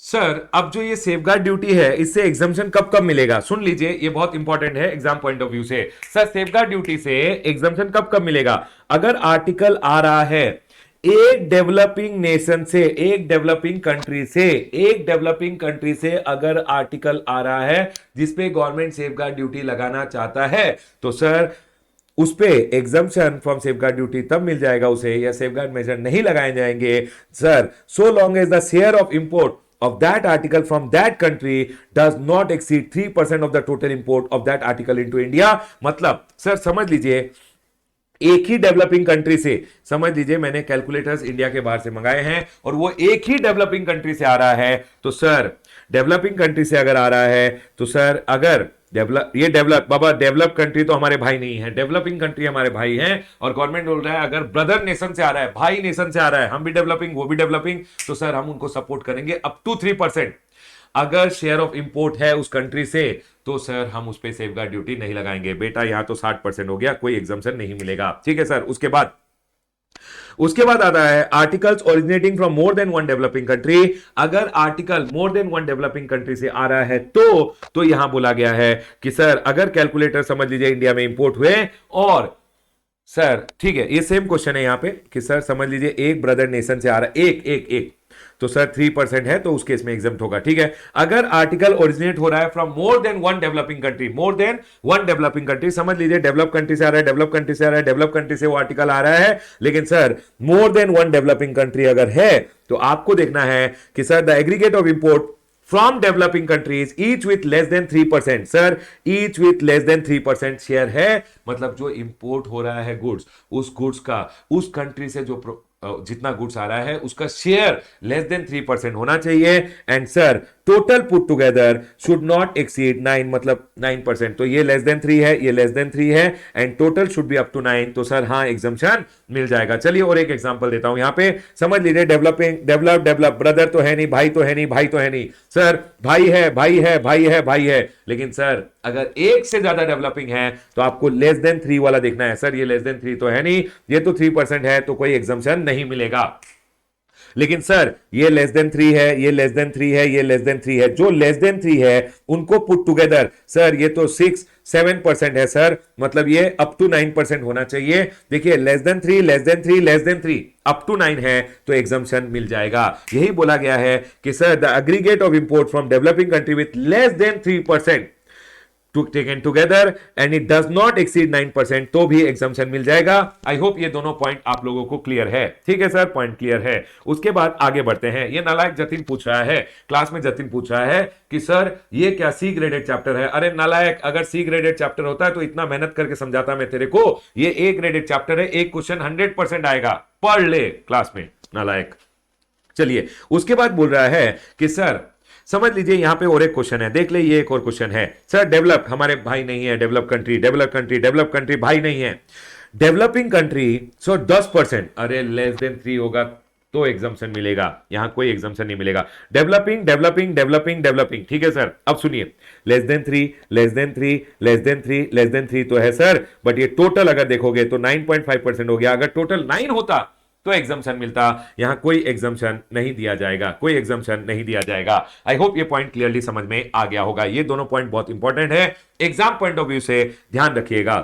सर अब जो ये सेफगार्ड ड्यूटी है इससे एग्जम्पशन कब कब मिलेगा, सुन लीजिए ये बहुत इंपॉर्टेंट है एग्जाम पॉइंट ऑफ व्यू से। सर सेफगार्ड ड्यूटी से एग्जम्पशन कब कब मिलेगा, अगर आर्टिकल आ रहा है एक डेवलपिंग नेशन से, एक डेवलपिंग कंट्री से अगर आर्टिकल आ रहा है जिसपे गवर्नमेंट सेफगार्ड ड्यूटी लगाना चाहता है तो सर उस पे एग्जम्पशन फ्रॉम सेफगार्ड ड्यूटी तब मिल जाएगा उसे, या सेफगार्ड मेजर नहीं लगाए जाएंगे sir so long as the share of import of that article from that country does not exceed 3% of the total import of that article into India। मतलब sir समझ लीजिए एक ही डेवलपिंग कंट्री से, समझ लीजिए मैंने कैलकुलेटर्स इंडिया के बाहर से मंगाए हैं और वो एक ही डेवलपिंग कंट्री से आ रहा है, तो सर डेवलपिंग कंट्री से अगर आ रहा है तो सर अगर डेवलप कंट्री तो हमारे भाई नहीं है, डेवलपिंग कंट्री हमारे भाई हैं और गवर्नमेंट बोल रहा है अगर ब्रदर नेशन से आ रहा है, भाई नेशन से आ रहा है, हम भी डेवलपिंग वो भी डेवलपिंग, तो सर हम उनको सपोर्ट करेंगे अप टू 3%। अगर शेयर ऑफ इंपोर्ट है उस कंट्री से तो सर हम उस पर सेफगार्ड ड्यूटी नहीं लगाएंगे। बेटा यहां तो 60% हो गया, कोई एग्जम्पशन नहीं मिलेगा, ठीक है सर। उसके बाद आता है articles originating from more than one developing country. अगर article more than one developing country से आ रहा है तो यहां बोला गया है कि सर अगर कैलकुलेटर समझ लीजिए इंडिया में इंपोर्ट हुए और सर ठीक है ये सेम क्वेश्चन है यहां पे कि सर समझ लीजिए एक ब्रदर नेशन से आ रहा है, एक तो सर 3% है तो उस केस में एग्जम्प्ट होगा, ठीक है। अगर आर्टिकल ओरिजिनेट हो रहा है from more than one developing country, more than one developing country, समझ लीजिए डेवलप कंट्री से आ रहा है, डेवलप कंट्री से आ रहा है, डेवलप कंट्री से वो आर्टिकल आ रहा है, लेकिन सर मोर देन वन डेवलपिंग कंट्री अगर है तो आपको देखना है कि sir the aggregate of import from developing countries each with less than 3%, sir each with less than 3% share है, मतलब जो इंपोर्ट हो रहा है गुड्स, उस गुड्स का उस कंट्री से जो जितना गुड्स आ रहा है उसका शेयर लेस देन 3% होना चाहिए। And sir total put together should not exceed 9, मतलब 9%, तो ये लेस देन 3 है, ये लेस देन 3 है and total should be up to 9, तो सर हाँ एग्जम्पशन मिल जाएगा। चलिए और एक एग्जांपल देता हूं यहां पे, समझ लीजिए डेवलप ब्रदर तो है नहीं, भाई तो है नहीं, सर भाई है, लेकिन सर अगर एक से ज्यादा डेवलपिंग है तो आपको लेस देन 3 वाला देखना है। सर ये लेस देन 3 तो है नहीं, ये तो 3% है तो कोई एग्जम्पशन नहीं मिलेगा। लेकिन सर ये लेस देन 3 है, ये लेस देन 3 है, ये लेस देन 3 है, जो लेस देन 3 है उनको पुट टुगेदर सर ये तो 6-7% है सर, मतलब ये अप टू 9% होना चाहिए। देखिए less than 3, less than 3, less than 3, up to 9 है तो एग्जम्पशन मिल जाएगा। यही बोला गया है कि sir the aggregate of import from developing country with less than 3% taken together and it does not exceed 9% तो भी एग्जम्पशन मिल जाएगा। आई होप ये दोनों पॉइंट आप लोगों को क्लियर है। ठीक है सर, पॉइंट क्लियर है। उसके बाद आगे बढ़ते हैं। ये नालायक जतिन पूछ रहा है, क्लास में जतिन पूछ रहा है कि सर ये क्या सी ग्रेडेड चैप्टर है। अरे नालायक, अगर सी ग्रेडेड चैप्टर होता है तो इतना मेहनत करके समझाता मैं तेरे को। ये ए ग्रेडेड चैप्टर है, एक क्वेश्चन 100% आएगा, पढ़ ले क्लास में नालायक। चलिए उसके बाद बोल रहा है कि सर समझ लीजिए यहां पे और एक क्वेश्चन है, देख ले ये एक और क्वेश्चन है। सर डेवलप हमारे भाई नहीं है, develop country, develop country, develop country भाई नहीं है, डेवलपिंग कंट्री। सो 10%, अरे लेस देन 3 होगा तो एग्जम्पशन मिलेगा, यहां कोई एग्जम्पशन नहीं मिलेगा। डेवलपिंग डेवलपिंग डेवलपिंग डेवलपिंग, ठीक है सर। अब सुनिए, less than 3, less than 3, less than 3, less than 3 तो है सर, बट ये टोटल अगर देखोगे तो 9.5% हो गया। अगर टोटल 9 होता तो एग्जम्पशन मिलता, यहां कोई एग्जम्पशन नहीं दिया जाएगा, कोई एग्जम्पशन नहीं दिया जाएगा। आई होप ये पॉइंट क्लियरली समझ में आ गया होगा। ये दोनों पॉइंट बहुत इंपॉर्टेंट है, एग्जाम पॉइंट ऑफ व्यू से ध्यान रखिएगा।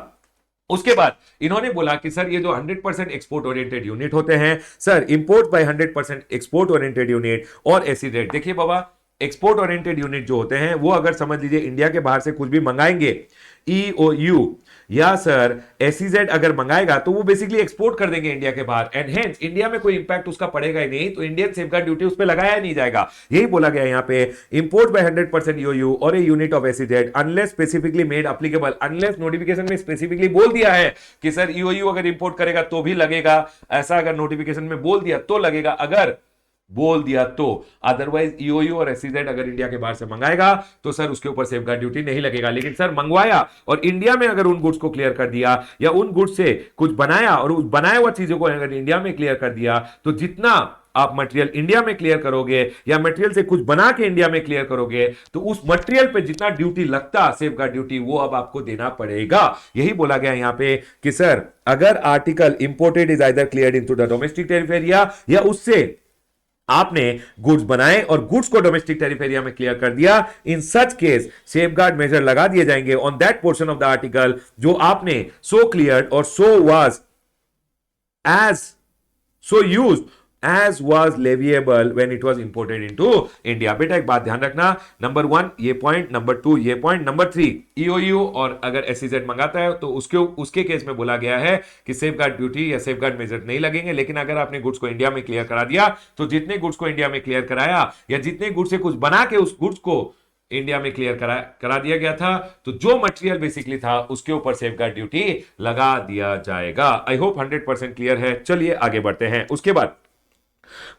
उसके बाद इन्होंने बोला कि सर ये जो 100% एक्सपोर्ट ओरिएंटेड यूनिट होते हैं, sir import by 100% export oriented unit और एसी रेट। देखिए बाबा, एक्सपोर्ट ओरिएंटेड यूनिट जो होते हैं वो अगर समझ लीजिए इंडिया के बाहर से कुछ भी मंगाएंगे, ईओयू या सर एसईजेड अगर मंगाएगा तो वो बेसिकली एक्सपोर्ट कर देंगे इंडिया के बाहर, एंड हेंस इंडिया में कोई इंपैक्ट उसका पड़ेगा ही नहीं, तो इंडियन सेफगार्ड ड्यूटी उस पर लगाया नहीं जाएगा। यही बोला गया यहां पे, इंपोर्ट बाय 100% ईओयू और a unit of SEZ unless specifically made applicable. Unless notification में स्पेसिफिकली बोल दिया है कि सर ईओयू अगर इंपोर्ट करेगा तो भी लगेगा, ऐसा अगर नोटिफिकेशन में बोल दिया तो लगेगा, अगर बोल दिया तो। अदरवाइज ईओयू और एसईजेड अगर इंडिया के बाहर से मंगाएगा तो सर उसके ऊपर सेफगार्ड ड्यूटी नहीं लगेगा। लेकिन सर मंगवाया और इंडिया में अगर उन गुड्स को क्लियर कर दिया या उन गुड्स से कुछ बनाया और उस बनाया हुआ चीजों को अगर इंडिया में क्लियर कर दिया, तो जितना आप मटेरियल इंडिया में क्लियर करोगे या मटेरियल से कुछ बना के इंडिया में क्लियर करोगे तो उस मटेरियल पे जितना ड्यूटी लगता सेफगार्ड ड्यूटी वो अब आपको देना पड़ेगा। यही बोला गया यहां पे कि सर अगर article imported is either cleared into the domestic tariff area या उससे आपने गुड्स बनाए और गुड्स को डोमेस्टिक टेरिफ एरिया में क्लियर कर दिया, in such case safeguard measure लगा दिए जाएंगे on that portion of the article जो आपने so cleared or so was as so used as was leviable when it was imported into India। बेटा एक बात ध्यान रखना, नंबर 1 ये पॉइंट, नंबर 2 ये पॉइंट, नंबर 3 ईओयू और अगर एसईजेड मंगाता है तो उसके केस में बोला गया है कि सेफगार्ड ड्यूटी या सेफगार्ड मेजर नहीं लगेंगे। लेकिन अगर आपने गुड्स को इंडिया में क्लियर करा दिया तो जितने गुड्स को इंडिया में क्लियर कराया या जितने गुड्स से कुछ बना के उस गुड्स को इंडिया में क्लियर करा दिया गया था, तो जो मटेरियल बेसिकली था उसके ऊपर सेफगार्ड ड्यूटी लगा दिया जाएगा। आई होप 100% क्लियर है। चलिए आगे बढ़ते हैं। उसके बाद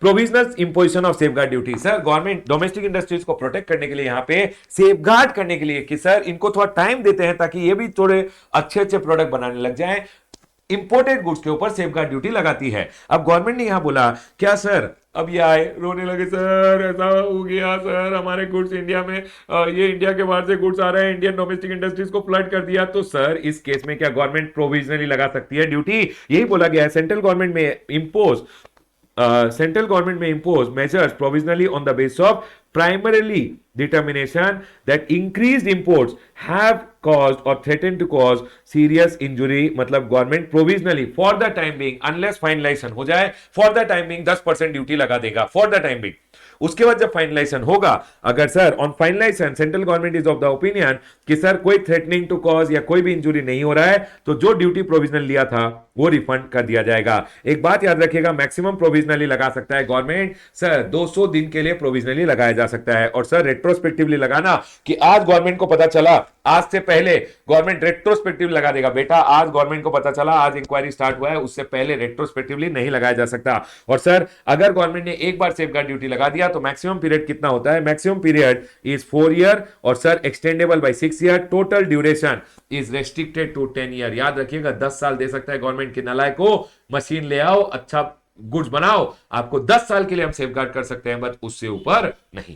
provisional imposition of safeguard duty. Sir government domestic industries को प्रोटेक्ट करने के लिए यहां पे सेफगार्ड करने के लिए कि सर इनको थोड़ा टाइम देते हैं ताकि ये भी थोड़े अच्छे अच्छे प्रोडक्ट बनाने लग जाएं, इंपोर्टेड गुड्स के ऊपर सेफगार्ड ड्यूटी लगाती है। अब गवर्नमेंट ने यहां बोला क्या सर, अब ये आए रोने लगे, सर ऐसा हो गया सर हमारे गुड्स इंडिया में ये इंडिया के बाहर से गुड्स आ रहे हैं, इंडियन डोमेस्टिक इंडस्ट्रीज को फ्लड कर दिया। तो सर इस केस में क्या गवर्नमेंट प्रोविजनली लगा सकती है ड्यूटी? यही बोला गया है, सेंट्रल गवर्नमेंट में impose measures provisionally on the basis of primarily determination that increased imports have caused or threatened to cause serious injury। मतलब government provisionally for the time being, unless finalisation हो जाए, for the time being 10% duty लगा देगा for the time being. उसके बाद जब finalisation होगा, अगर sir on finalisation central government is of the opinion कि सर कोई थ्रेटनिंग टू कॉज या कोई भी इंजुरी नहीं हो रहा है, तो जो ड्यूटी प्रोविजनल लिया था वो रिफंड कर दिया जाएगा। एक बात याद रखिएगा, मैक्सिमम प्रोविजनली लगा सकता है गवर्नमेंट सर 200 दिन के लिए प्रोविजनली लगाया जा सकता है। और सर रेट्रोस्पेक्टिवली लगाना कि आज गवर्नमेंट को पता चला, आज से पहले गवर्नमेंट रेट्रोस्पेक्टिव लगा देगा। बेटा आज गवर्नमेंट को पता चला, आज इंक्वायरी स्टार्ट हुआ है, उससे पहले रेट्रोस्पेक्टिवली नहीं लगाया जा सकता। और सर अगर गवर्नमेंट ने एक बार सेफगार्ड ड्यूटी लगा दिया तो मैक्सिमम पीरियड कितना होता है? मैक्सिमम पीरियड इज 4 ईयर और sir extendable by 6 year. Total duration is restricted to 10 year. याद रखिएगा 10 साल दे सकता है गवर्नमेंट के नालायक को, मशीन ले आओ, अच्छा गुड्स बनाओ, आपको 10 साल के लिए हम सेफगार्ड कर सकते हैं, बस उससे ऊपर नहीं।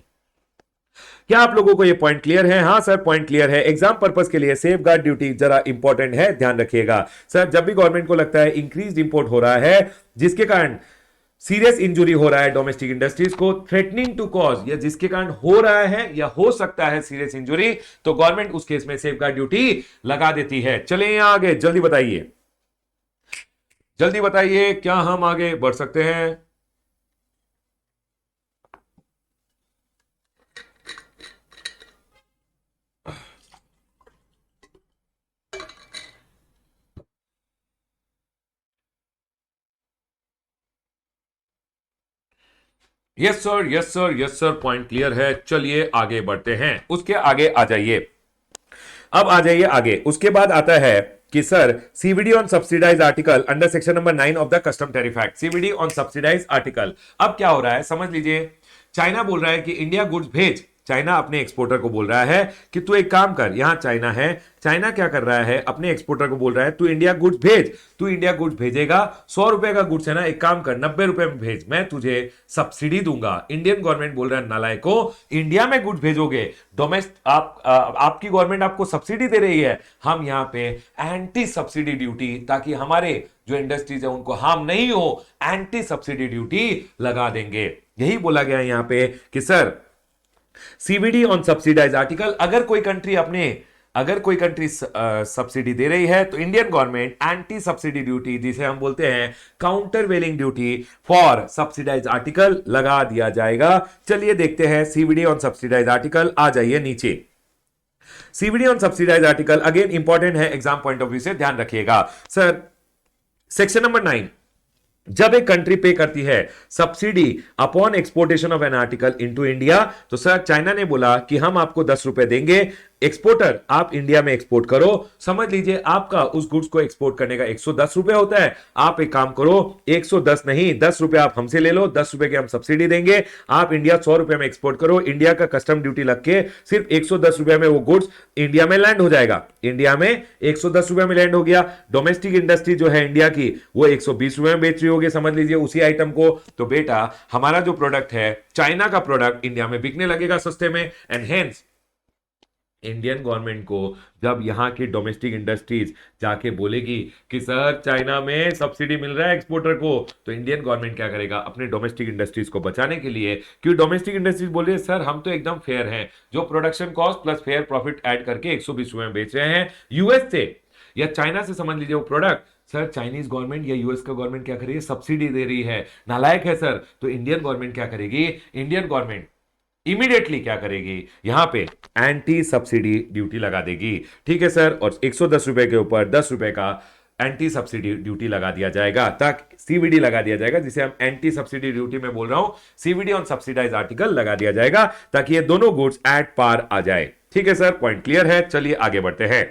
क्या आप लोगों को ये पॉइंट क्लियर है? हाँ सर पॉइंट क्लियर है। एग्जाम पर्पस के लिए सेफगार्ड ड्यूटी जरा इंपॉर्टेंट है, ध्यान रखिएगा। सर जब भी गवर्नमेंट को लगता है इंक्रीज इंपोर्ट हो रहा है जिसके कारण सीरियस इंजुरी हो रहा है डोमेस्टिक इंडस्ट्रीज को, थ्रेटनिंग टू कॉज, या जिसके कारण हो रहा है या हो सकता है सीरियस इंजुरी, तो गवर्नमेंट उस केस में सेफ गार्ड ड्यूटी लगा देती है। चलिए यहां आगे जल्दी बताइए, जल्दी बताइए, क्या हम आगे बढ़ सकते हैं? Yes sir, yes sir, yes sir, point clear है। चलिए आगे बढ़ते हैं, उसके आगे आ जाइए। अब आ जाइए आगे, उसके बाद आता है कि sir CVD on subsidise article under section number 9 of the custom tariff act, CVD on subsidise article. अब क्या हो रहा है समझ लीजिए, चाइना बोल रहा है कि इंडिया गुड्स भेज, चाइना अपने एक्सपोर्टर को बोल रहा है कि तू एक काम कर, यहां चाइना है, चाइना क्या कर रहा है, अपने एक्सपोर्टर को बोल रहा है तू इंडिया गुड्स भेज, तू इंडिया गुड्स भेजेगा, 100 रुपए का गुड्स है ना, एक काम कर 90 रुपए में भेज, मैं तुझे सब्सिडी दूंगा। इंडियन गवर्नमेंट बोल रहा है नालायको, इंडिया में गुड्स भेजोगे, आपकी गवर्नमेंट आपको सब्सिडी दे रही है, हम यहां पे एंटी सब्सिडी ड्यूटी, ताकि हमारे जो इंडस्ट्रीज है उनको हार्म नहीं हो, एंटी सब्सिडी ड्यूटी लगा देंगे। यही बोला गया यहां पे कि sir CVD on subsidise article, अगर कोई कंट्री सब्सिडी दे रही है तो Indian government anti subsidy duty, जिसे हम बोलते हैं countervailing duty for subsidise article, लगा दिया जाएगा। चलिए देखते हैं सीवीडी ऑन सब्सिडाइज आर्टिकल, आ जाइए नीचे। CVD on subsidise article again important है एग्जाम पॉइंट ऑफ व्यू से, ध्यान रखिएगा। सर सेक्शन नंबर 9, जब एक कंट्री पे करती है subsidy upon exportation of an article into India, तो सर चाइना ने बोला कि हम आपको 10 रुपए देंगे, एक्सपोर्टर आप इंडिया में एक्सपोर्ट करो, समझ लीजिए आपका उस गुड्स को एक्सपोर्ट करने का 110 रुपए होता है, आप एक काम करो 110 नहीं 10 रुपए आप हमसे ले लो, 10 रुपए के हम सब्सिडी देंगे, आप इंडिया 100 रुपए में एक्सपोर्ट करो, इंडिया का कस्टम ड्यूटी लग के सिर्फ 110 रुपए में वो गुड्स इंडिया में लैंड हो जाएगा, इंडिया में 110 रुपए में लैंड हो गया। डोमेस्टिक इंडस्ट्री जो है इंडिया की वो 120 रुपए में बेच रही होगी, समझ लीजिए उसी आइटम को, तो बेटा हमारा जो प्रोडक्ट है चाइना का प्रोडक्ट इंडिया में बिकने लगेगा सस्ते में, एंड हेंस इंडियन गवर्नमेंट को जब यहाँ की डोमेस्टिक इंडस्ट्रीज जाके बोलेगी कि सर चाइना में सब्सिडी मिल रहा है एक्सपोर्टर को, तो इंडियन गवर्नमेंट क्या करेगा, अपने डोमेस्टिक इंडस्ट्रीज को बचाने के लिए, क्योंकि डोमेस्टिक इंडस्ट्रीज बोल रही है सर हम तो एकदम फेयर हैं, जो production cost plus fair profit add करके 120 रुपए में बेच रहे हैं, यूएस से या चाइना से समझ लीजिए वो प्रोडक्ट, सर चाइनीज गवर्नमेंट या यूएस का गवर्नमेंट क्या करेगी, सब्सिडी दे रही है, नालायक है सर, तो इंडियन गवर्नमेंट क्या करेगी, इंडियन गवर्नमेंट इमीडिएटली क्या करेगी, यहां पे एंटी सब्सिडी ड्यूटी लगा देगी, ठीक है सर, और 110 रुपए के ऊपर 10 रुपए का एंटी सब्सिडी ड्यूटी लगा दिया जाएगा, ताकि सीवीडी लगा दिया जाएगा, जिसे हम एंटी सब्सिडी ड्यूटी में बोल रहा हूं, सीवीडी ऑन सब्सिडाइज आर्टिकल लगा दिया जाएगा, ताकि ये दोनों गुड्स एट पार आ जाए, ठीक है सर, पॉइंट क्लियर है। चलिए आगे बढ़ते हैं।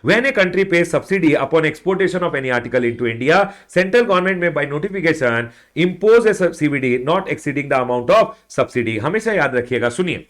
When a country pays subsidy upon exportation of any article into India, central government may by notification impose a CVD not exceeding the amount of subsidy। हमेशा याद रखिएगा, सुनिए,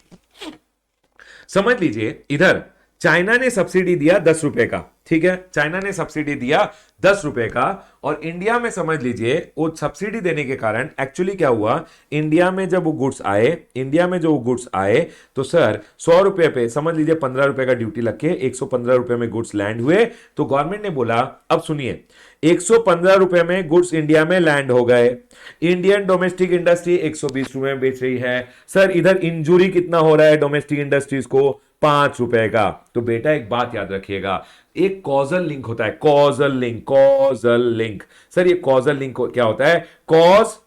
समझ लीजिए इधर चाइना ने सब्सिडी दिया 10 रुपए का, ठीक है, चाइना ने सब्सिडी दिया 10 रुपए का, और इंडिया में समझ लीजिए वो सब्सिडी देने के कारण एक्चुअली क्या हुआ, इंडिया में जब वो गुड्स आए, इंडिया में जो वो गुड्स आए, तो सर 100 रुपए पे समझ लीजिए 15 रुपए का ड्यूटी लग के 115 रुपए में गुड्स लैंड हुए, तो गवर्नमेंट ने बोला, अब सुनिए 115 रुपए में गुड्स इंडिया में लैंड हो गए, इंडियन डोमेस्टिक इंडस्ट्री 120 रुपए में बेच रही है, सर इधर इंजूरी कितना हो रहा है डोमेस्टिक इंडस्ट्रीज को, 5 रुपए का। तो बेटा एक बात याद रखिएगा, एक कॉजल लिंक होता है, कॉजल लिंक, सर ये कॉजल लिंक क्या होता है, कॉज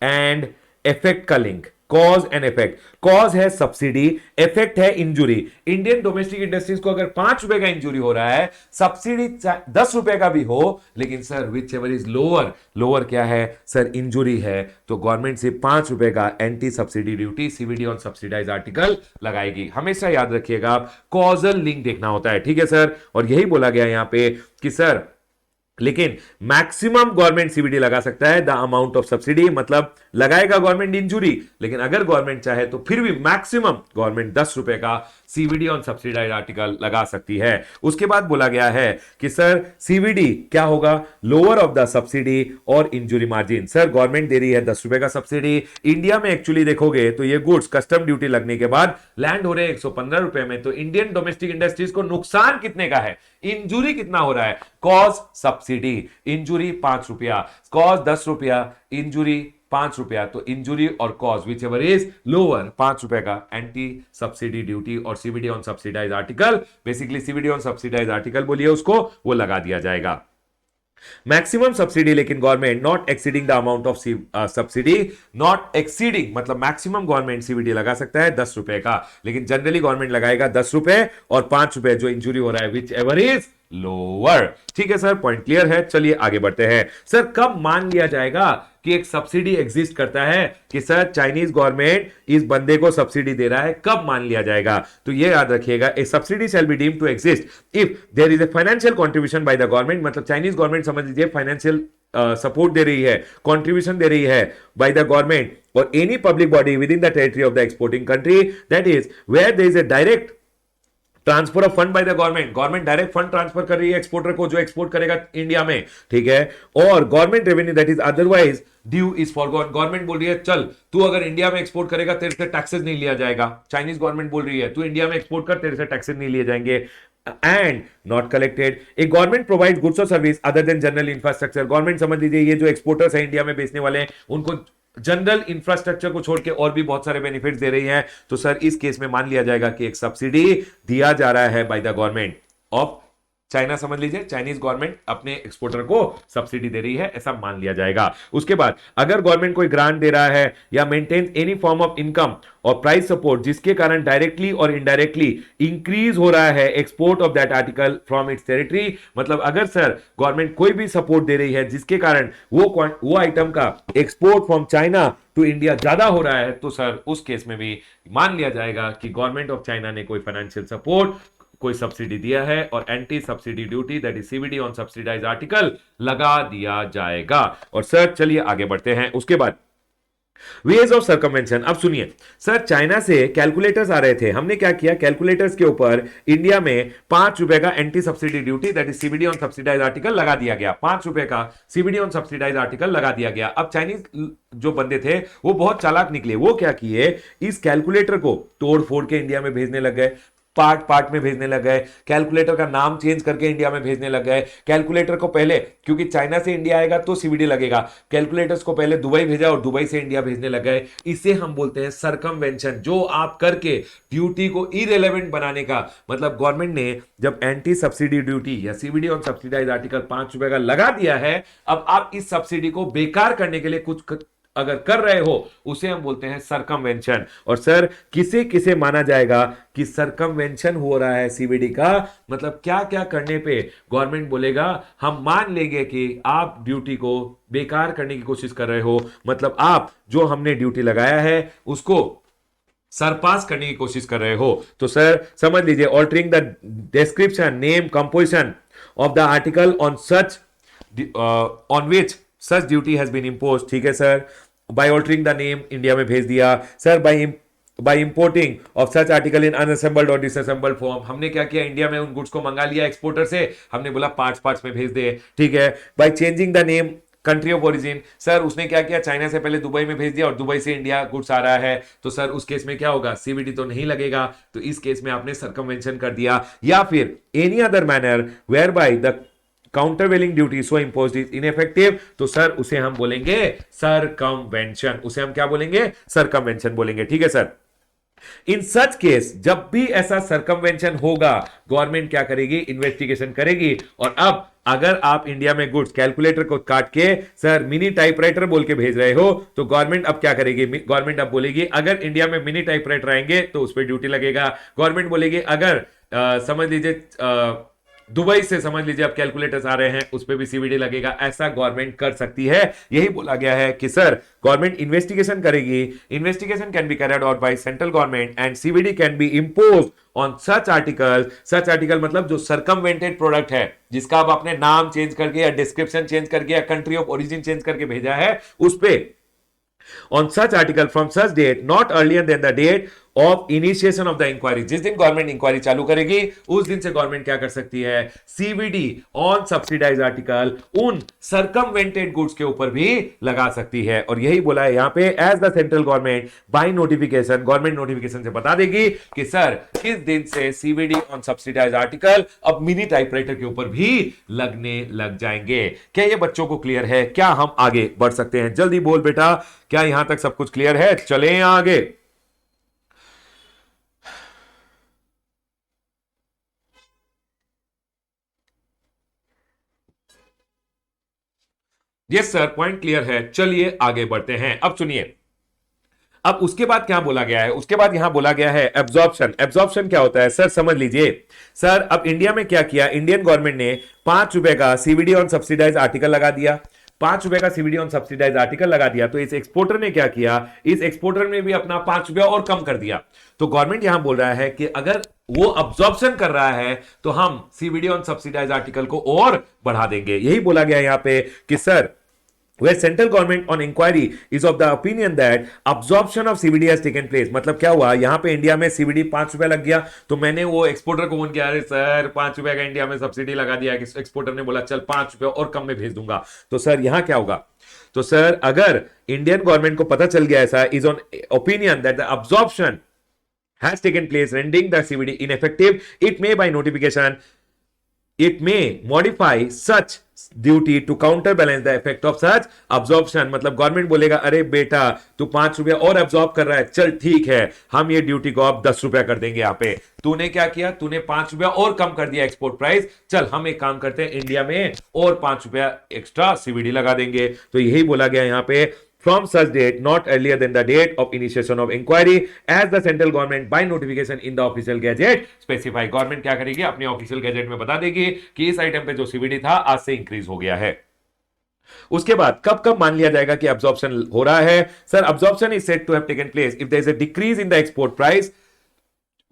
एंड इफेक्ट का link, cause and effect, cause है सब्सिडी, इफेक्ट है इंजुरी। इंडियन डोमेस्टिक इंडस्ट्रीज को अगर 5 रुपए का इंजुरी हो रहा है, सब्सिडी 10 रुपए का भी हो, लेकिन sir which ever is lower, lower क्या है सर, इंजुरी है, तो गवर्नमेंट से 5 रुपए का anti subsidy duty CVD on subsidise article लगाएगी। हमेशा याद रखिएगा कॉजल लिंक देखना होता है, ठीक है सर, और यही बोला गया यहां पे कि सर लेकिन मैक्सिमम गवर्नमेंट सीवीडी लगा सकता है द अमाउंट ऑफ सब्सिडी, मतलब लगाएगा गवर्नमेंट इंजुरी, लेकिन अगर गवर्नमेंट चाहे तो फिर भी मैक्सिमम गवर्नमेंट 10 रुपए का सीवीडी ऑन सब्सिडाइज आर्टिकल लगा सकती है। उसके बाद बोला गया है कि सर सीवीडी क्या होगा, लोअर ऑफ द सब्सिडी और इंजुरी मार्जिन। सर गवर्नमेंट दे रही है 10 रुपए का सब्सिडी, इंडिया में एक्चुअली देखोगे तो ये गुड्स कस्टम ड्यूटी लगने के बाद लैंड हो रहे हैं 115 रुपए में, तो इंडियन डोमेस्टिक इंडस्ट्रीज को नुकसान कितने का है, इंजुरी कितना हो रहा है, कॉज सब्सिडी, इंजुरी 5 रुपया, कॉज 10 रुपया, इंजुरी 5 रुपया, तो इंजुरी और cause whichever is lower 5 रुपए का एंटी सब्सिडी ड्यूटी और CVD on subsidise article, basically CVD on subsidise article बोलिए उसको, वो लगा दिया जाएगा। मैक्सिमम सब्सिडी लेकिन government not exceeding the amount of subsidy, not exceeding मतलब मैक्सिमम गवर्नमेंट सीवीडी लगा सकता है 10 रुपए का, लेकिन जनरली गवर्नमेंट लगाएगा 10 रुपए और 5 रुपए जो इंजुरी हो रहा है विच एवर इज लोअर। ठीक है सर, पॉइंट क्लियर है। चलिए आगे बढ़ते हैं। सर कब मान लिया जाएगा कि एक सब्सिडी एग्जिस्ट करता है, कि सर चाइनीज गवर्नमेंट इस बंदे को सब्सिडी दे रहा है, कब मान लिया जाएगा? तो ये याद रखिएगा, a subsidy shall be deemed to exist if there is a financial contribution by the government, मतलब चाइनीज गवर्नमेंट समझ लीजिए फाइनेंशियल सपोर्ट दे रही है, कंट्रीब्यूशन दे रही है by the government or any public body within the territory of the exporting country, that is where there is a direct transfer of fund by the government, government direct fund transfer कर रही है exporter को जो export करेगा India में, ठीक है, और government revenue that is otherwise due is foregone, government बोल रही है चल तू अगर इंडिया में एक्सपोर्ट करेगा तेरे से टैक्सेस नहीं लिया जाएगा, चाइनीज गवर्नमेंट बोल रही है तू इंडिया में एक्सपोर्ट कर तेरे से टैक्सेस नहीं लिए जाएंगे, and not collected. A government provide goods और service other than general infrastructure, government समझ लीजिए ये जो एक्सपोर्टर्स है इंडिया में बेचने वाले हैं उनको जनरल इंफ्रास्ट्रक्चर को छोड़ के और भी बहुत सारे बेनिफिट्स दे रही है, तो सर इस केस में मान लिया जाएगा कि एक सब्सिडी दिया जा रहा है by the government of China, समझ लीजिए चाइनीज गवर्नमेंट अपने एक्सपोर्टर को सब्सिडी दे रही है, ऐसा मान लिया जाएगा। उसके बाद अगर गवर्नमेंट कोई ग्रांट दे रहा है या maintain any form of income और प्राइस सपोर्ट जिसके कारण डायरेक्टली और इनडायरेक्टली इंक्रीज हो रहा है export of that article from its territory, मतलब अगर सर गवर्नमेंट कोई भी सपोर्ट दे रही है जिसके कारण वो आइटम का export from China to India ज्यादा हो रहा है, तो सर उस केस में भी मान लिया जाएगा कि गवर्नमेंट ऑफ चाइना ने कोई फाइनेंशियल सपोर्ट कोई सब्सिडी दिया है और anti subsidy duty that is CVD on subsidise article लगा दिया जाएगा। और सर चलिए आगे बढ़ते हैं। उसके बाद वेज ऑफ सर्कमवेंशन, अब सुनिए सर चाइना से कैलकुलेटर्स आ रहे थे, हमने क्या किया कैलकुलेटर्स के ऊपर इंडिया में 5 रुपए का anti subsidy duty that is CVD on subsidise article लगा दिया गया, 5 रुपए का सीवीडी ऑन सब्सिडाइज आर्टिकल लगा दिया गया। अब चाइनीज जो बंदे थे वो बहुत चालाक निकले, वो क्या किए इस कैलकुलेटर को तोड़ फोड़ के इंडिया में भेजने लग गए, पार्ट पार्ट में भेजने लग गए, कैलकुलेटर का नाम चेंज करके इंडिया में भेजने लग गए, कैलकुलेटर को पहले क्योंकि चाइना से इंडिया आएगा तो सीवीडी लगेगा, कैलकुलेटर्स को पहले दुबई भेजा और दुबई से इंडिया भेजने लग गए। इसे हम बोलते हैं सरकमवेंशन, जो आप करके ड्यूटी को इरेलेवेंट बनाने का, मतलब गवर्नमेंट ने जब एंटी सब्सिडी ड्यूटी या सीवीडी ऑन सब्सिडाइज आर्टिकल 5 रुपए का लगा दिया है, अब आप इस सब्सिडी को बेकार करने के लिए कुछ अगर कर रहे हो उसे हम बोलते हैं सरकमवेंशन। और सर किसे किसे माना जाएगा कि सरकमवेंशन हो रहा है सीवीडी का, मतलब क्या क्या करने पे गवर्नमेंट बोलेगा हम मान लेंगे कि आप ड्यूटी को बेकार करने की कोशिश कर रहे हो, मतलब आप जो हमने ड्यूटी लगाया है उसको सरपास करने की कोशिश कर रहे हो। तो सर समझ लीजिए altering the description name composition of the article on such on which such duty has been impose, ठीक है sir, by altering the name India में भेज दिया। Sir by importing of such article in unassembled और disassembled form, हमने क्या किया India में उन गुड्स को मंगा लिया एक्सपोर्टर से, हमने बोला पार्ट्स में भेज दे, ठीक है। By changing the name country of origin, sir उसने क्या किया चाइना से पहले दुबई में भेज दिया और दुबई से इंडिया गुड्स आ रहा है, तो सर उस केस में क्या होगा सीवीडी तो नहीं लगेगा, तो इस केस में आपने सरकमवेंशन कर दिया। या फिर any other manner where by the countervailing duty so imposed is ineffective, तो सर उसे हम बोलेंगे सरकमवेंशन, उसे हम क्या बोलेंगे सरकमवेंशन बोलेंगे, ठीक है सर। इन सच केस जब भी ऐसा सरकमवेंशन होगा गवर्नमेंट क्या करेगी इन्वेस्टिगेशन करेगी। और अब अगर आप इंडिया में गुड्स कैलकुलेटर को काट के सर मिनी टाइपराइटर बोल के भेज रहे हो, तो गवर्नमेंट अब क्या करेगी, गवर्नमेंट अब बोलेगी अगर इंडिया में मिनी टाइपराइटर आएंगे तो उस पर ड्यूटी लगेगा। गवर्नमेंट बोलेगी अगर समझ लीजिए दुबई से समझ लीजिए अब कैलकुलेटर्स आ रहे हैं उस पे भी सीवीडी लगेगा, ऐसा गवर्नमेंट कर सकती है। यही बोला गया है कि सर गवर्नमेंट इन्वेस्टिगेशन करेगी, investigation can be carried out by central government and CVD can be imposed on such article. Such article मतलब जो सरकमवेंटेड प्रोडक्ट है जिसका अब आपने नाम चेंज करके या डिस्क्रिप्शन चेंज करके या कंट्री ऑफ ओरिजिन चेंज करके भेजा है, उस पे on such article from such date not earlier than the date of initiation of the inquiry, जिस दिन गवर्नमेंट इंक्वायरी चालू करेगी उस दिन से गवर्नमेंट क्या कर सकती है, सीवीडी ऑन सब्सिडाइज आर्टिकल उन सरकमवेंटेड गुड्स के ऊपर भी लगा सकती है। और यही बोला है यहां पे, as the central government by notification, government notification से बता देगी कि सर किस दिन से सीवीडी ऑन सब्सिडाइज आर्टिकल अब मिनी टाइपराइटर के ऊपर भी लगने लग जाएंगे। क्या ये बच्चों को क्लियर है? क्या हम आगे बढ़ सकते हैं? जल्दी बोल बेटा, क्या यहां तक सब कुछ क्लियर है? चलें आगे। यस सर, पॉइंट क्लियर है। चलिए आगे बढ़ते हैं। अब सुनिए, अब उसके बाद क्या बोला गया है, उसके बाद यहां बोला गया है एब्जॉर्प्शन। एब्जॉर्प्शन क्या होता है सर, समझ लीजिए। सर अब इंडिया में क्या किया, इंडियन गवर्नमेंट ने ₹5 का सीवीडी ऑन सब्सिडाइज आर्टिकल लगा दिया। ₹5 का सीवीडी ऑन सब्सिडाइज आर्टिकल लगा दिया तो इस एक्सपोर्टर ने क्या किया, इस एक्सपोर्टर ने भी अपना ₹5 और कम कर दिया। तो गवर्नमेंट यहां बोल रहा है कि अगर वो अब्जॉर्प्शन कर रहा है तो हम सीवीडी ऑन सब्सिडाइज आर्टिकल को और बढ़ा देंगे। यही बोला गया यहां पे कि sir where central government on inquiry is of the opinion that absorption of CVD has taken place। मतलब क्या हुआ, यहां पे इंडिया में सीवीडी ₹5 लग गया तो मैंने वो एक्सपोर्टर को फोन किया, अरे सर ₹5 का इंडिया में सब्सिडी लगा दिया। एक्सपोर्टर ने बोला चल ₹5 और कम में भेज दूंगा। तो सर यहां क्या होगा, तो सर अगर इंडियन गवर्नमेंट को पता चल गया ऐसा, is on opinion that the absorption has taken place rendering the CVD ineffective, it may by notification it may modify such duty to counterbalance the effect of such absorption। मतलब government बोलेगा अरे बेटा तू ₹5 और एब्जॉर्ब कर रहा है, चल ठीक है हम ये ड्यूटी को अब ₹10 कर देंगे। यहाँ पे तूने क्या किया, तूने ₹5 और कम कर दिया एक्सपोर्ट प्राइस, चल हम एक काम करते हैं इंडिया में और ₹5 एक्स्ट्रा सीवीडी लगा देंगे। तो यही बोला गया यहाँ पे, from such date not earlier than the date of initiation of inquiry as the central government by notification in the official gazette specify। Government क्या करेगी, अपने ऑफिशियल गैजेट में बता देगी कि इस आइटम पे जो सीवीडी था आज से इंक्रीज हो गया है। उसके बाद कब कब मान लिया जाएगा कि अब्जॉर्प्शन हो रहा है, sir absorption is said to have taken place if there is a decrease in the export price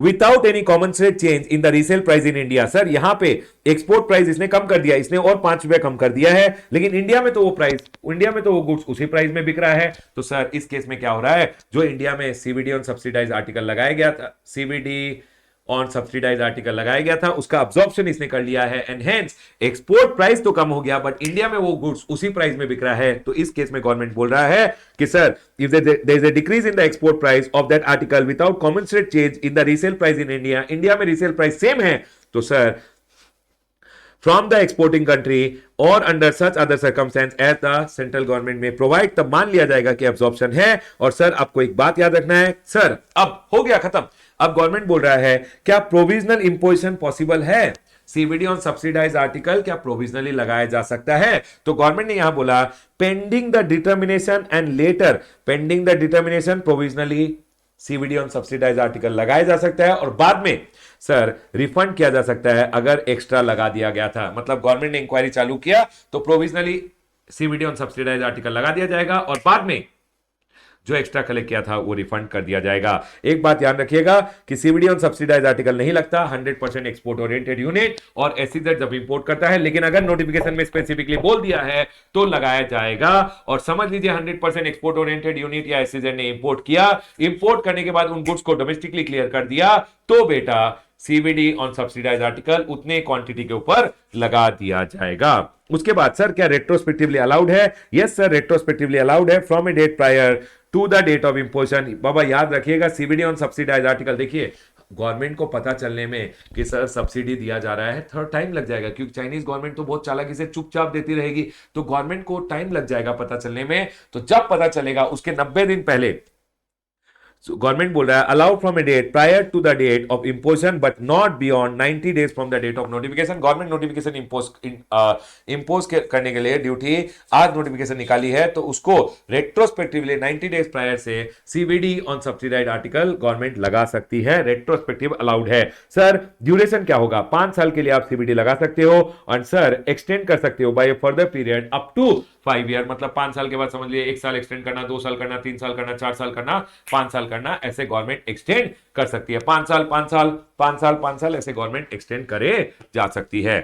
without any commensurate change in the resale price in India. Sir यहां पे एक्सपोर्ट प्राइस इसने कम कर दिया, इसने और ₹5 कम कर दिया है, लेकिन इंडिया में तो वो प्राइस, इंडिया में तो वो गुड्स उसी प्राइस में बिक रहा है। तो सर इस केस में क्या हो रहा है, जो इंडिया में सीवीडी ऑन सब्सिडाइज आर्टिकल लगाया गया था, सीवीडी ऑन सब्सिडाइज आर्टिकल लगाया गया था, उसका अब्जॉर्प्शन इसने कर लिया है एंड हेंस एक्सपोर्ट प्राइस तो कम हो गया बट इंडिया में वो गुड्स उसी प्राइस में बिक रहा है। तो इस केस में गवर्नमेंट बोल रहा है कि sir if there is a decrease in the export price of that article without commensurate change in the resale price in India, India में रीसेल प्राइस सेम है, तो sir from the exporting country or under such other circumstance as the central government may provide, तब मान लिया जाएगा कि absorption है। और सर आपको एक बात याद रखना है, सर अब हो गया खत्म, अब गवर्नमेंट बोल रहा है क्या प्रोविजनल इंपोजिशन पॉसिबल है, सीवीडी ऑन सब्सिडाइज आर्टिकल क्या प्रोविजनली लगाया जा सकता है। तो गवर्नमेंट ने यहां बोला pending the determination and later, pending the determination provisionally CVD on subsidise article लगाया जा सकता है और बाद में सर रिफंड किया जा सकता है अगर एक्स्ट्रा लगा दिया गया था। मतलब गवर्नमेंट ने इंक्वायरी चालू किया तो provisionally CVD on subsidise article लगा दिया जाएगा और बाद में जो एक्स्ट्रा कलेक्ट किया था वो रिफंड कर दिया जाएगा। एक बात ध्यान रखिएगा कि सीवीडी ऑन सब्सिडाइज आर्टिकल नहीं लगता 100% एक्सपोर्ट ओरिएंटेड यूनिट और एसईजेड जब इंपोर्ट करता है, लेकिन अगर नोटिफिकेशन में स्पेसिफिकली बोल दिया है तो लगाया जाएगा। और समझ लीजिए 100% एक्सपोर्ट ओरिएंटेड यूनिट या एसईजेड ने इंपोर्ट किया, इंपोर्ट करने के बाद उन गुड्स को डोमेस्टिकली क्लियर कर दिया तो बेटा सीवीडी ऑन सब्सिडाइज आर्टिकल उतने क्वांटिटी के ऊपर लगा दिया जाएगा। उसके बाद सर क्या रेट्रोस्पेक्टिवली अलाउड है, यस सर रेट्रोस्पेक्टिवली अलाउड है from a date prior to the date of imposition. बाबा याद रखिएगा सीवीडी ऑन सब्सिडाइज आर्टिकल, देखिए गवर्नमेंट को पता चलने में कि सर सब्सिडी दिया जा रहा है थोड़ा टाइम लग जाएगा, क्योंकि चाइनीज गवर्नमेंट तो बहुत चालाकी से चुपचाप देती रहेगी, तो गवर्नमेंट को टाइम लग जाएगा पता चलने में। तो जब पता चलेगा उसके 90 दिन पहले गवर्नमेंट बोल रहा है allowed from a date prior to the date of imposition but not beyond 90 days from the date of notification. Government notification impose करने के लिए ड्यूटी आज नोटिफिकेशन निकाली है तो उसको रेट्रोस्पेक्टिवली 90 डेज प्रायर से CVD on subsidised article government लगा सकती है, रेट्रोस्पेक्टिव अलाउड है। सर ड्यूरेशन क्या होगा, 5 साल के लिए आप सीवीडी लगा सकते हो और सर एक्सटेंड कर सकते हो by further period up to 5 year. मतलब 5 साल के बाद समझ लिए 1 साल एक्सटेंड करना, 2 साल करना, 3 साल करना, 4 साल करना, 5 साल करना, ऐसे गवर्नमेंट एक्सटेंड कर सकती है। 5 साल 5 साल 5 साल 5 साल ऐसे गवर्नमेंट एक्सटेंड करे जा सकती है।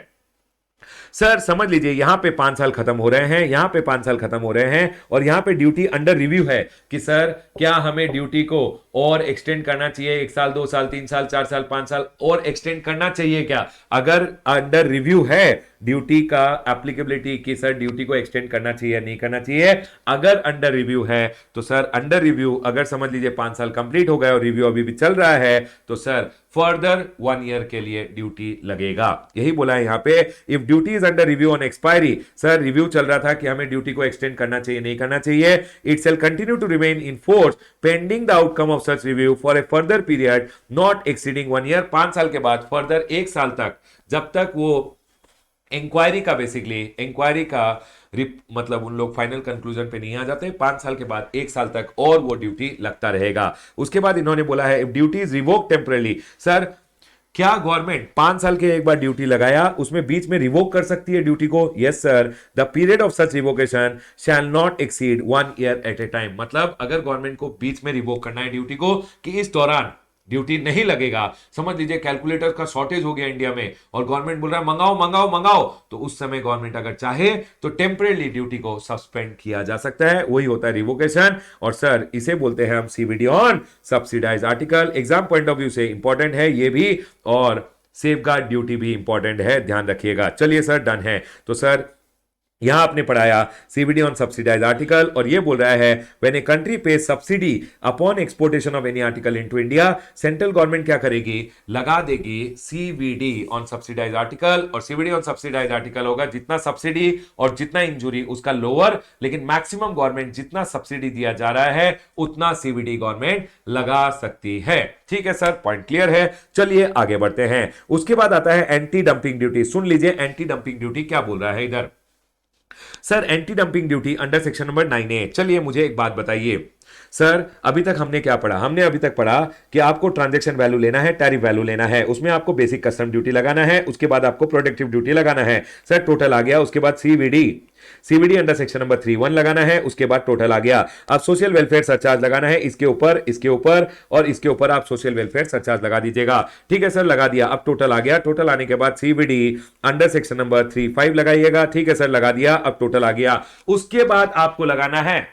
सर समझ लीजिए यहां पे 5 साल खत्म हो रहे हैं, यहां पे 5 साल खत्म हो रहे हैं और यहां पे ड्यूटी अंडर रिव्यू है कि सर क्या हमें ड्यूटी को और एक्सटेंड करना चाहिए, 1 साल, 2 साल, 3 साल, 4 साल, 5 साल और एक्सटेंड करना चाहिए क्या? अगर अंडर रिव्यू है ड्यूटी का एप्लीकेबिलिटी कि सर ड्यूटी को एक्सटेंड करना चाहिए नहीं करना चाहिए, अगर अंडर रिव्यू है तो सर अंडर रिव्यू, अगर समझ लीजिए 5 साल कंप्लीट हो गए और रिव्यू अभी भी चल रहा है तो सर फर्दर 1 ईयर के लिए ड्यूटी लगेगा। यही बोला है यहां पे, if duty is under review on expiry, sir review चल रहा था कि हमें ड्यूटी को एक्सटेंड करना चाहिए नहीं करना चाहिए, it shall continue to remain in force pending the outcome of such review for a further period not exceeding 1 year. 5 साल के बाद फर्दर 1 साल तक, जब तक वो इंक्वायरी का, बेसिकली इंक्वायरी का मतलब उन लोग फाइनल कंक्लूजन पे नहीं आ जाते, 5 साल के बाद 1 साल तक और वो ड्यूटी लगता रहेगा। उसके बाद इन्होंने बोला है if duty is revoke temporarily, sir क्या गवर्नमेंट 5 साल के एक बार ड्यूटी लगाया उसमें बीच में रिवोक कर सकती है ड्यूटी को? Yes sir, the period of such revocation shall not exceed 1 year at a time. मतलब अगर गवर्नमेंट को बीच में रिवोक करना है ड्यूटी को कि इस दौरान ड्यूटी नहीं लगेगा, समझ लीजिए कैलकुलेटर का शॉर्टेज हो गया इंडिया में और गवर्नमेंट बोल रहा है मंगाओ मंगाओ मंगाओ, तो उस समय गवर्नमेंट अगर चाहे तो टेम्परेली ड्यूटी को सस्पेंड किया जा सकता है, वही होता है रिवोकेशन। और सर इसे बोलते हैं हम CVD on subsidise article. Exam point of view से इंपॉर्टेंट है ये भी और सेफगार्ड ड्यूटी भी इंपॉर्टेंट है, ध्यान रखिएगा। चलिए सर डन है। तो सर यहां आपने पढ़ाया सीवीडी ऑन सब्सिडाइज आर्टिकल और ये बोल रहा है व्हेन ए कंट्री पे subsidy upon exportation of any article into India, central government क्या करेगी, लगा देगी सीवीडी ऑन सब्सिडाइज आर्टिकल। और सीवीडी ऑन सब्सिडाइज आर्टिकल होगा जितना सब्सिडी और जितना इंजूरी उसका लोअर, लेकिन मैक्सिमम गवर्नमेंट जितना सब्सिडी दिया जा रहा है उतना सीवीडी गवर्नमेंट लगा सकती है। ठीक है सर, पॉइंट क्लियर है। चलिए आगे बढ़ते हैं। उसके बाद आता है एंटी डंपिंग ड्यूटी। सुन लीजिए एंटी डंपिंग ड्यूटी क्या बोल रहा है इधर। Sir anti dumping duty under section number 9A। चलिए मुझे एक बात बताइए सर, अभी तक हमने क्या पढ़ा? हमने अभी तक पढ़ा कि आपको ट्रांजैक्शन वैल्यू लेना है, टैरिफ वैल्यू लेना है, उसमें आपको बेसिक कस्टम ड्यूटी लगाना है, उसके बाद आपको प्रोडक्टिव ड्यूटी लगाना है। सर टोटल आ गया, उसके बाद सीवीडी अंडर सेक्शन नंबर 3(1) लगाना है, उसके बाद टोटल आ गया। अब सोशल वेलफेयर सरचार्ज लगाना है, इसके ऊपर और इसके ऊपर आप सोशल वेलफेयर सरचार्ज लगा दीजिएगा। ठीक है सर, लगा दिया। अब टोटल आ गया, टोटल आने के बाद सीवीडी अंडर सेक्शन नंबर 3(5) लगाइएगा। ठीक है सर, लगा दिया। अब टोटल आ गया। उसके बाद आपको लगाना है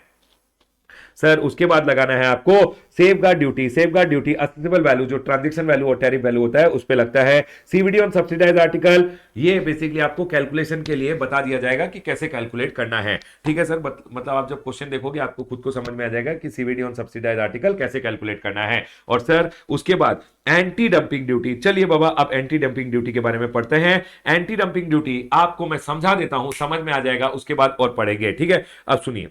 सर, उसके बाद लगाना है आपको safeguard duty. Safeguard duty accessible value जो ट्रांजैक्शन वैल्यू और टैरिफ वैल्यू होता है उस पे लगता है। सीवीडी ऑन सब्सिडाइज आर्टिकल, ये बेसिकली आपको कैलकुलेशन के लिए बता दिया जाएगा कि कैसे कैलकुलेट करना है। ठीक है सर, मतलब आप जब क्वेश्चन देखोगे आपको खुद को समझ में आ जाएगा कि सीवीडी ऑन सब्सिडाइज आर्टिकल कैसे कैलकुलेट करना है। और सर उसके बाद एंटी डंपिंग ड्यूटी। चलिए बाबा अब एंटी डंपिंग ड्यूटी के बारे में पढ़ते हैं। एंटी डंपिंग ड्यूटी आपको मैं समझा देता हूं, समझ में आ जाएगा, उसके बाद और पढ़ेंगे। ठीक है, अब सुनिए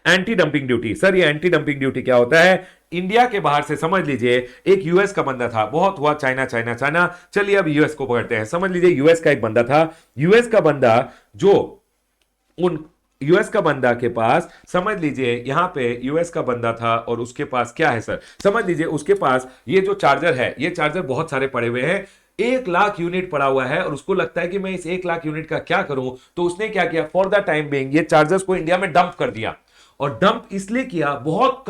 एंटी डंपिंग ड्यूटी। सर ये एंटी डंपिंग ड्यूटी क्या होता है? इंडिया के बाहर से समझ लीजिए एक यूएस का बंदा था, बहुत हुआ चाइना चाइना चाइना, चलिए अब यूएस को पकड़ते हैं। समझ लीजिए यूएस का एक बंदा था, यूएस का बंदा जो उन यूएस का बंदा के पास, समझ लीजिए यहां पे यूएस का बंदा था और उसके पास क्या है सर, समझ लीजिए उसके पास ये जो चार्जर है, ये चार्जर बहुत सारे पड़े हुए हैं, 1 लाख यूनिट पड़ा हुआ है और उसको लगता है कि मैं इस 1 लाख यूनिट का क्या करूं। तो उसने क्या किया, फॉर द टाइम बीइंग ये चार्जर्स को इंडिया में डंप कर दिया। और डंप इसलिए किया, बहुत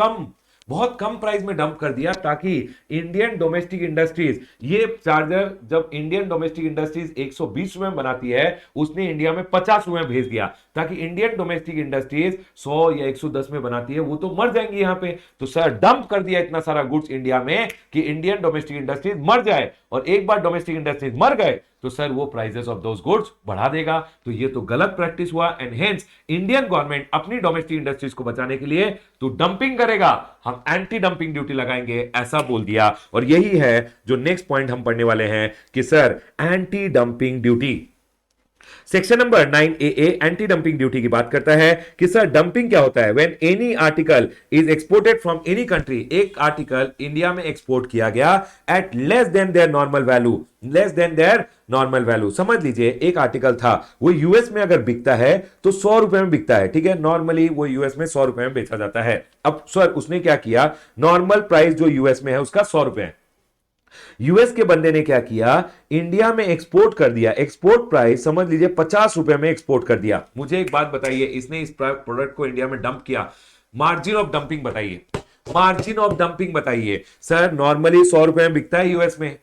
कम प्राइस में डंप कर दिया ताकि इंडियन डोमेस्टिक इंडस्ट्रीज, ये चार्जर जब इंडियन डोमेस्टिक इंडस्ट्रीज 120 रुपए में बनाती है, उसने इंडिया में 50 रुपए भेज दिया ताकि इंडियन डोमेस्टिक इंडस्ट्रीज 100 या 110 में बनाती है, वो तो मर जाएंगी यहां पे। तो सर डंप कर दिया इतना सारा गुड्स इंडिया में कि इंडियन डोमेस्टिक इंडस्ट्रीज मर जाए, और एक बार डोमेस्टिक इंडस्ट्रीज मर गए तो सर वो प्राइसेस ऑफ दोस गुड्स बढ़ा देगा। तो ये तो गलत प्रैक्टिस हुआ एंड हेंस इंडियन गवर्नमेंट अपनी डोमेस्टिक इंडस्ट्रीज को बचाने के लिए तो डंपिंग करेगा, हम एंटी डंपिंग ड्यूटी लगाएंगे, ऐसा बोल दिया। और यही है जो नेक्स्ट पॉइंट हम पढ़ने वाले हैं कि sir anti dumping duty section number 9AA anti dumping duty की बात करता है कि सर डंपिंग क्या होता है? When any article is exported from any country, एक आर्टिकल इंडिया में एक्सपोर्ट किया गया at less than their normal value, less than their normal value. समझ लीजिए एक आर्टिकल था, वो यूएस में अगर बिकता है तो 100 रुपए में बिकता है, ठीक है, नॉर्मली वो यूएस में 100 रुपए में बेचा जाता है। अब सर उसने क्या किया, नॉर्मल प्राइस जो यूएस में है उसका 100 रुपए है, यूएस के बंदे ने क्या किया, इंडिया में एक्सपोर्ट कर दिया, एक्सपोर्ट प्राइस समझ लीजिए 50 रुपए में एक्सपोर्ट कर दिया। मुझे एक बात बताइए, इसने इस प्रोडक्ट को इंडिया में डंप किया, मार्जिन ऑफ डंपिंग बताइए, मार्जिन ऑफ डंपिंग बताइए। सर नॉर्मली 100 रुपए में बिकता है यूएस में,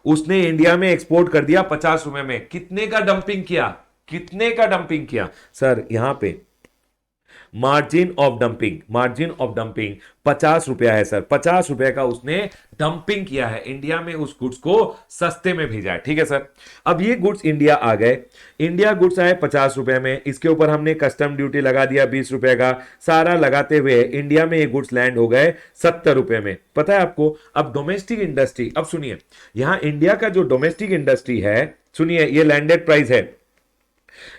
उसने इंडिया में एक्सपोर्ट कर दिया 50 रुपए में। कितने का डंपिंग किया, कितने का डंपिंग किया सर? यहां पे मार्जिन ऑफ डंपिंग 50 रुपया है सर। 50 रुपए का उसने डंपिंग किया है, इंडिया में उस गुड्स को सस्ते में भेजा है। ठीक है सर, अब ये गुड्स इंडिया आ गए, इंडिया गुड्स आए 50 रुपए में, इसके ऊपर हमने कस्टम ड्यूटी लगा दिया 20 रुपए का, सारा लगाते हुए इंडिया में ये गुड्स लैंड हो गए 70 रुपए में। पता है आपको, अब डोमेस्टिक इंडस्ट्री, अब सुनिए यहां इंडिया का जो डोमेस्टिक इंडस्ट्री है, सुनिए ये लैंडेड प्राइस है।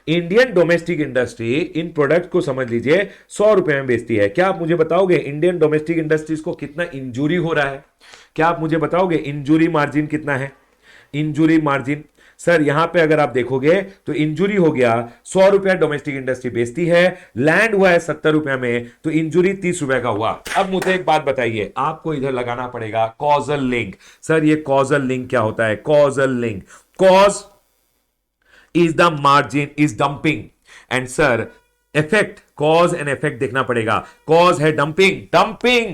Indian domestic industry in product को समझ लीजिए 100 रुपए में बेचती है। क्या आप मुझे बताओगे इंडियन डोमेस्टिक इंडस्ट्रीज को कितना इंजूरी हो रहा है? क्या आप मुझे बताओगे इंजूरी मार्जिन कितना है? इंजूरी मार्जिन सर यहां पे अगर आप देखोगे तो इंजूरी हो गया 100 रुपया डोमेस्टिक इंडस्ट्री बेचती है, लैंड हुआ है 70 रुपया में, तो इंजूरी 30 रुपए का हुआ। अब मुझे एक बात बताइए, आपको इधर लगाना पड़ेगा कॉजल लिंक। सर ये कॉजल लिंक क्या होता है? Causal link, cause is the margin is dumping and sir effect, cause and effect देखना पड़ेगा। cause है dumping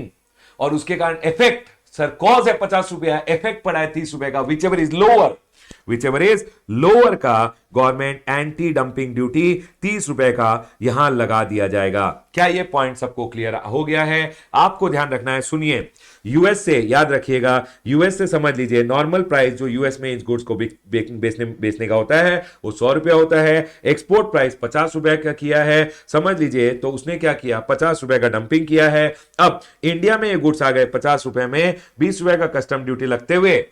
और उसके कारण effect, सर cause है 50 रुपया, effect पड़ा है 30 रुपए का, whichever is lower का गवर्नमेंट एंटी डंपिंग ड्यूटी 30 रुपए का यहां लगा दिया जाएगा। क्या ये पॉइंट सबको क्लियर हो गया है? आपको ध्यान रखना है, सुनिए यूएस से याद रखिएगा, यूएस से समझ लीजिए नॉर्मल प्राइस जो यूएस में इस गुड्स को बेचने का होता है वो 100 रुपया होता है। एक्सपोर्ट प्राइस 50 रुपए का किया है, समझ लीजिए, तो उसने क्या किया 50 रुपए का डंपिंग किया है। अब इंडिया में ये गुड्स आ गए 50 रुपए में, 20 रुपए का कस्टम ड्यूटी लगते हुए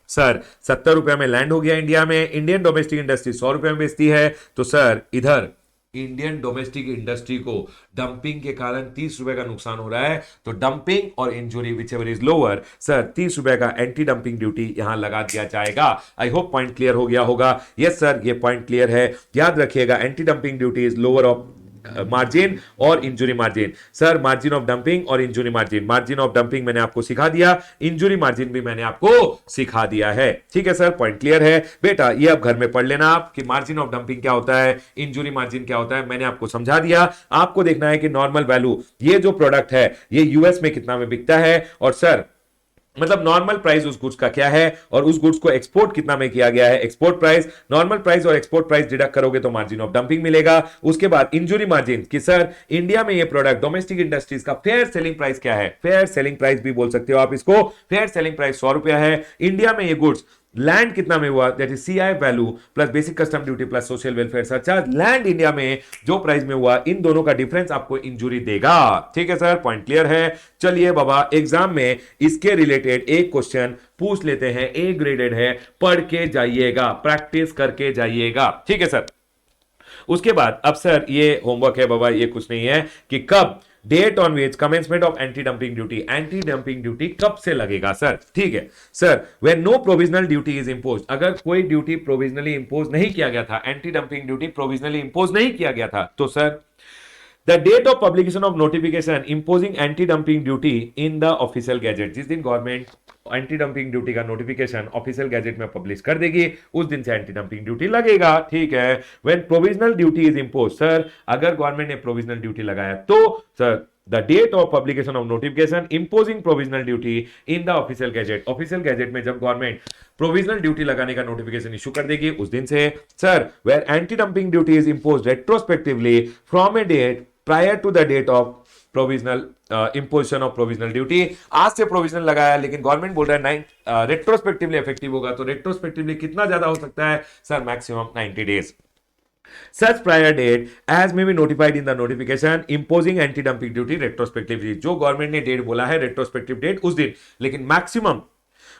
सर 70 रुपए में लैंड हो गया इंडिया में। इंडियन डोमेस्टिक इंडस्ट्री 100 रुपए में बेचती है, तो सर इधर इंडियन डोमेस्टिक इंडस्ट्री को डंपिंग के कारण 30 रुपए का नुकसान हो रहा है, तो डंपिंग और injury whichever is lower, sir 30 रुपए का एंटी डंपिंग ड्यूटी यहां लगा दिया जाएगा। आई होप पॉइंट क्लियर हो गया होगा। यस सर, ये पॉइंट क्लियर है, याद रखिएगा anti dumping duty is lower of margin और injury margin. Sir margin of dumping और injury margin, margin of dumping मैंने आपको सिखा दिया, इंजुरी मार्जिन भी मैंने आपको सिखा दिया है। ठीक है सर, पॉइंट क्लियर है बेटा, ये अब घर में पढ़ लेना आप कि मार्जिन ऑफ डंपिंग क्या होता है, इंजुरी मार्जिन क्या होता है, मैंने आपको समझा दिया। आपको देखना है कि नॉर्मल वैल्यू ये जो प्रोडक्ट है ये यूएस में कितना में बिकता है, और सर मतलब नॉर्मल प्राइस उस गुड्स का क्या है और उस गुड्स को एक्सपोर्ट कितना में किया गया है, एक्सपोर्ट प्राइस, नॉर्मल प्राइस और एक्सपोर्ट प्राइस डिडक्ट करोगे तो मार्जिन ऑफ डंपिंग मिलेगा। उसके बाद इंजुरी मार्जिन कि सर इंडिया में ये प्रोडक्ट डोमेस्टिक इंडस्ट्रीज का फेयर सेलिंग प्राइस क्या है, फेयर सेलिंग प्राइस भी बोल सकते हो आप इसको, फेयर सेलिंग प्राइस 100 रुपया है। इंडिया में ये गुड्स लैंड कितना में हुआ, that is CI value plus basic custom duty plus social welfare surcharge, land India में जो प्राइस में हुआ, इन दोनों का डिफरेंस आपको इंजूरी देगा। ठीक है सर, पॉइंट क्लियर है। चलिए बाबा, एग्जाम में इसके रिलेटेड एक क्वेश्चन पूछ लेते हैं, ए ग्रेडेड है, पढ़ के जाइएगा, प्रैक्टिस करके जाइएगा। ठीक है सर, उसके बाद अब सर ये होमवर्क है बाबा, ये कुछ नहीं है कि कब date on which commencement of anti dumping duty, anti dumping duty कब से लगेगा सर। ठीक है सर, when no provisional duty is imposed, अगर कोई ड्यूटी प्रोविजनली इंपोज नहीं किया गया था, anti dumping duty provisionally impose नहीं किया गया था, तो sir the date of publication of notification imposing anti dumping duty in the official gazette, जिस दिन गवर्नमेंट एंटी डंपिंग ड्यूटी का नोटिफिकेशन ऑफिशियल गैजेट में पब्लिश कर देगी उस दिन से एंटी डंपिंग ड्यूटी लगेगा। ठीक है, when provisional duty is impose, sir अगर गवर्नमेंट ने प्रोविजनल ड्यूटी लगाया तो sir the date of publication of notification imposing provisional duty in the official gazette, official gazette में जब गवर्नमेंट प्रोविजनल ड्यूटी लगाने का नोटिफिकेशन इशू कर देगी उस दिन से। Sir where anti dumping duty is imposed retrospectively from a date prior to the date of provisional imposition of provisional duty, आज से प्रोविजनल लगाया लेकिन गवर्नमेंट बोल रहा है रेट्रोस्पेक्टिवली इफेक्टिव होगा, तो रेट्रोस्पेक्टिवली कितना ज्यादा हो सकता है sir, maximum 90 days. Such prior date as may be notified in the notification imposing anti-dumping duty retrospectively, जो गवर्नमेंट ने डेट बोला है रेट्रोस्पेक्टिव डेट उस दिन, लेकिन maximum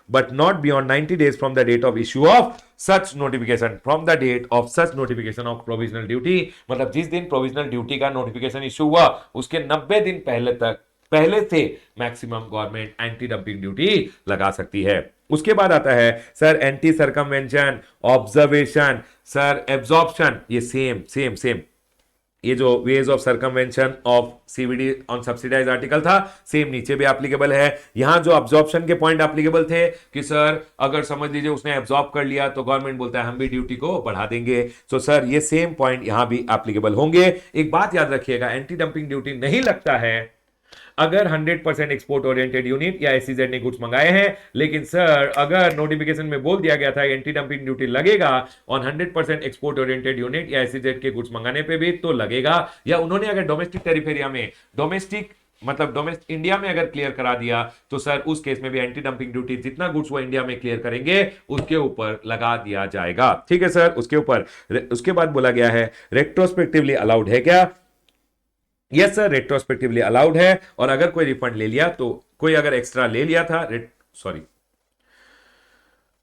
but not beyond 90 days from the date of issue of such notification, from the date of such notification of provisional duty, मतलब जिस दिन प्रोविजनल ड्यूटी का नोटिफिकेशन इशू हुआ उसके 90 दिन पहले से maximum government anti dumping duty लगा सकती है। उसके बाद आता है sir anti circumvention, observation, sir absorption, ये सेम ये जो ways of circumvention of CVD on subsidise article था सेम नीचे भी एप्लीकेबल है। यहां जो अब्जॉर्प्शन के पॉइंट एप्लीकेबल थे कि सर अगर समझ लीजिए उसने एब्जॉर्ब कर लिया तो गवर्नमेंट बोलता है हम भी ड्यूटी को बढ़ा देंगे, तो सर ये सेम पॉइंट यहां भी एप्लीकेबल होंगे। एक बात याद रखिएगा, एंटी डंपिंग ड्यूटी नहीं लगता है अगर 100% एक्सपोर्ट ओरिएंटेड यूनिट या एसईजेड ने गुड्स मंगाए हैं, लेकिन सर अगर नोटिफिकेशन में बोल दिया गया था एंटी डंपिंग ड्यूटी लगेगा ऑन 100% एक्सपोर्ट ओरिएंटेड यूनिट या एसईजेड के गुड्स मंगाने पे भी, तो लगेगा। या उन्होंने अगर डोमेस्टिक टेरिफ एरिया में डोमेस्टिक मतलब डोमेस्टिक इंडिया में अगर क्लियर करा दिया, तो सर उस केस में भी एंटी डंपिंग ड्यूटी जितना गुड्स वो इंडिया में क्लियर करेंगे उसके ऊपर लगा दिया जाएगा। ठीक है सर, उसके ऊपर। उसके बाद बोला गया है रेट्रोस्पेक्टिवली अलाउड है क्या? यस सर, रेट्रोस्पेक्टिवली अलाउड है। और अगर कोई रिफंड ले लिया, तो कोई अगर एक्स्ट्रा ले लिया था, sorry,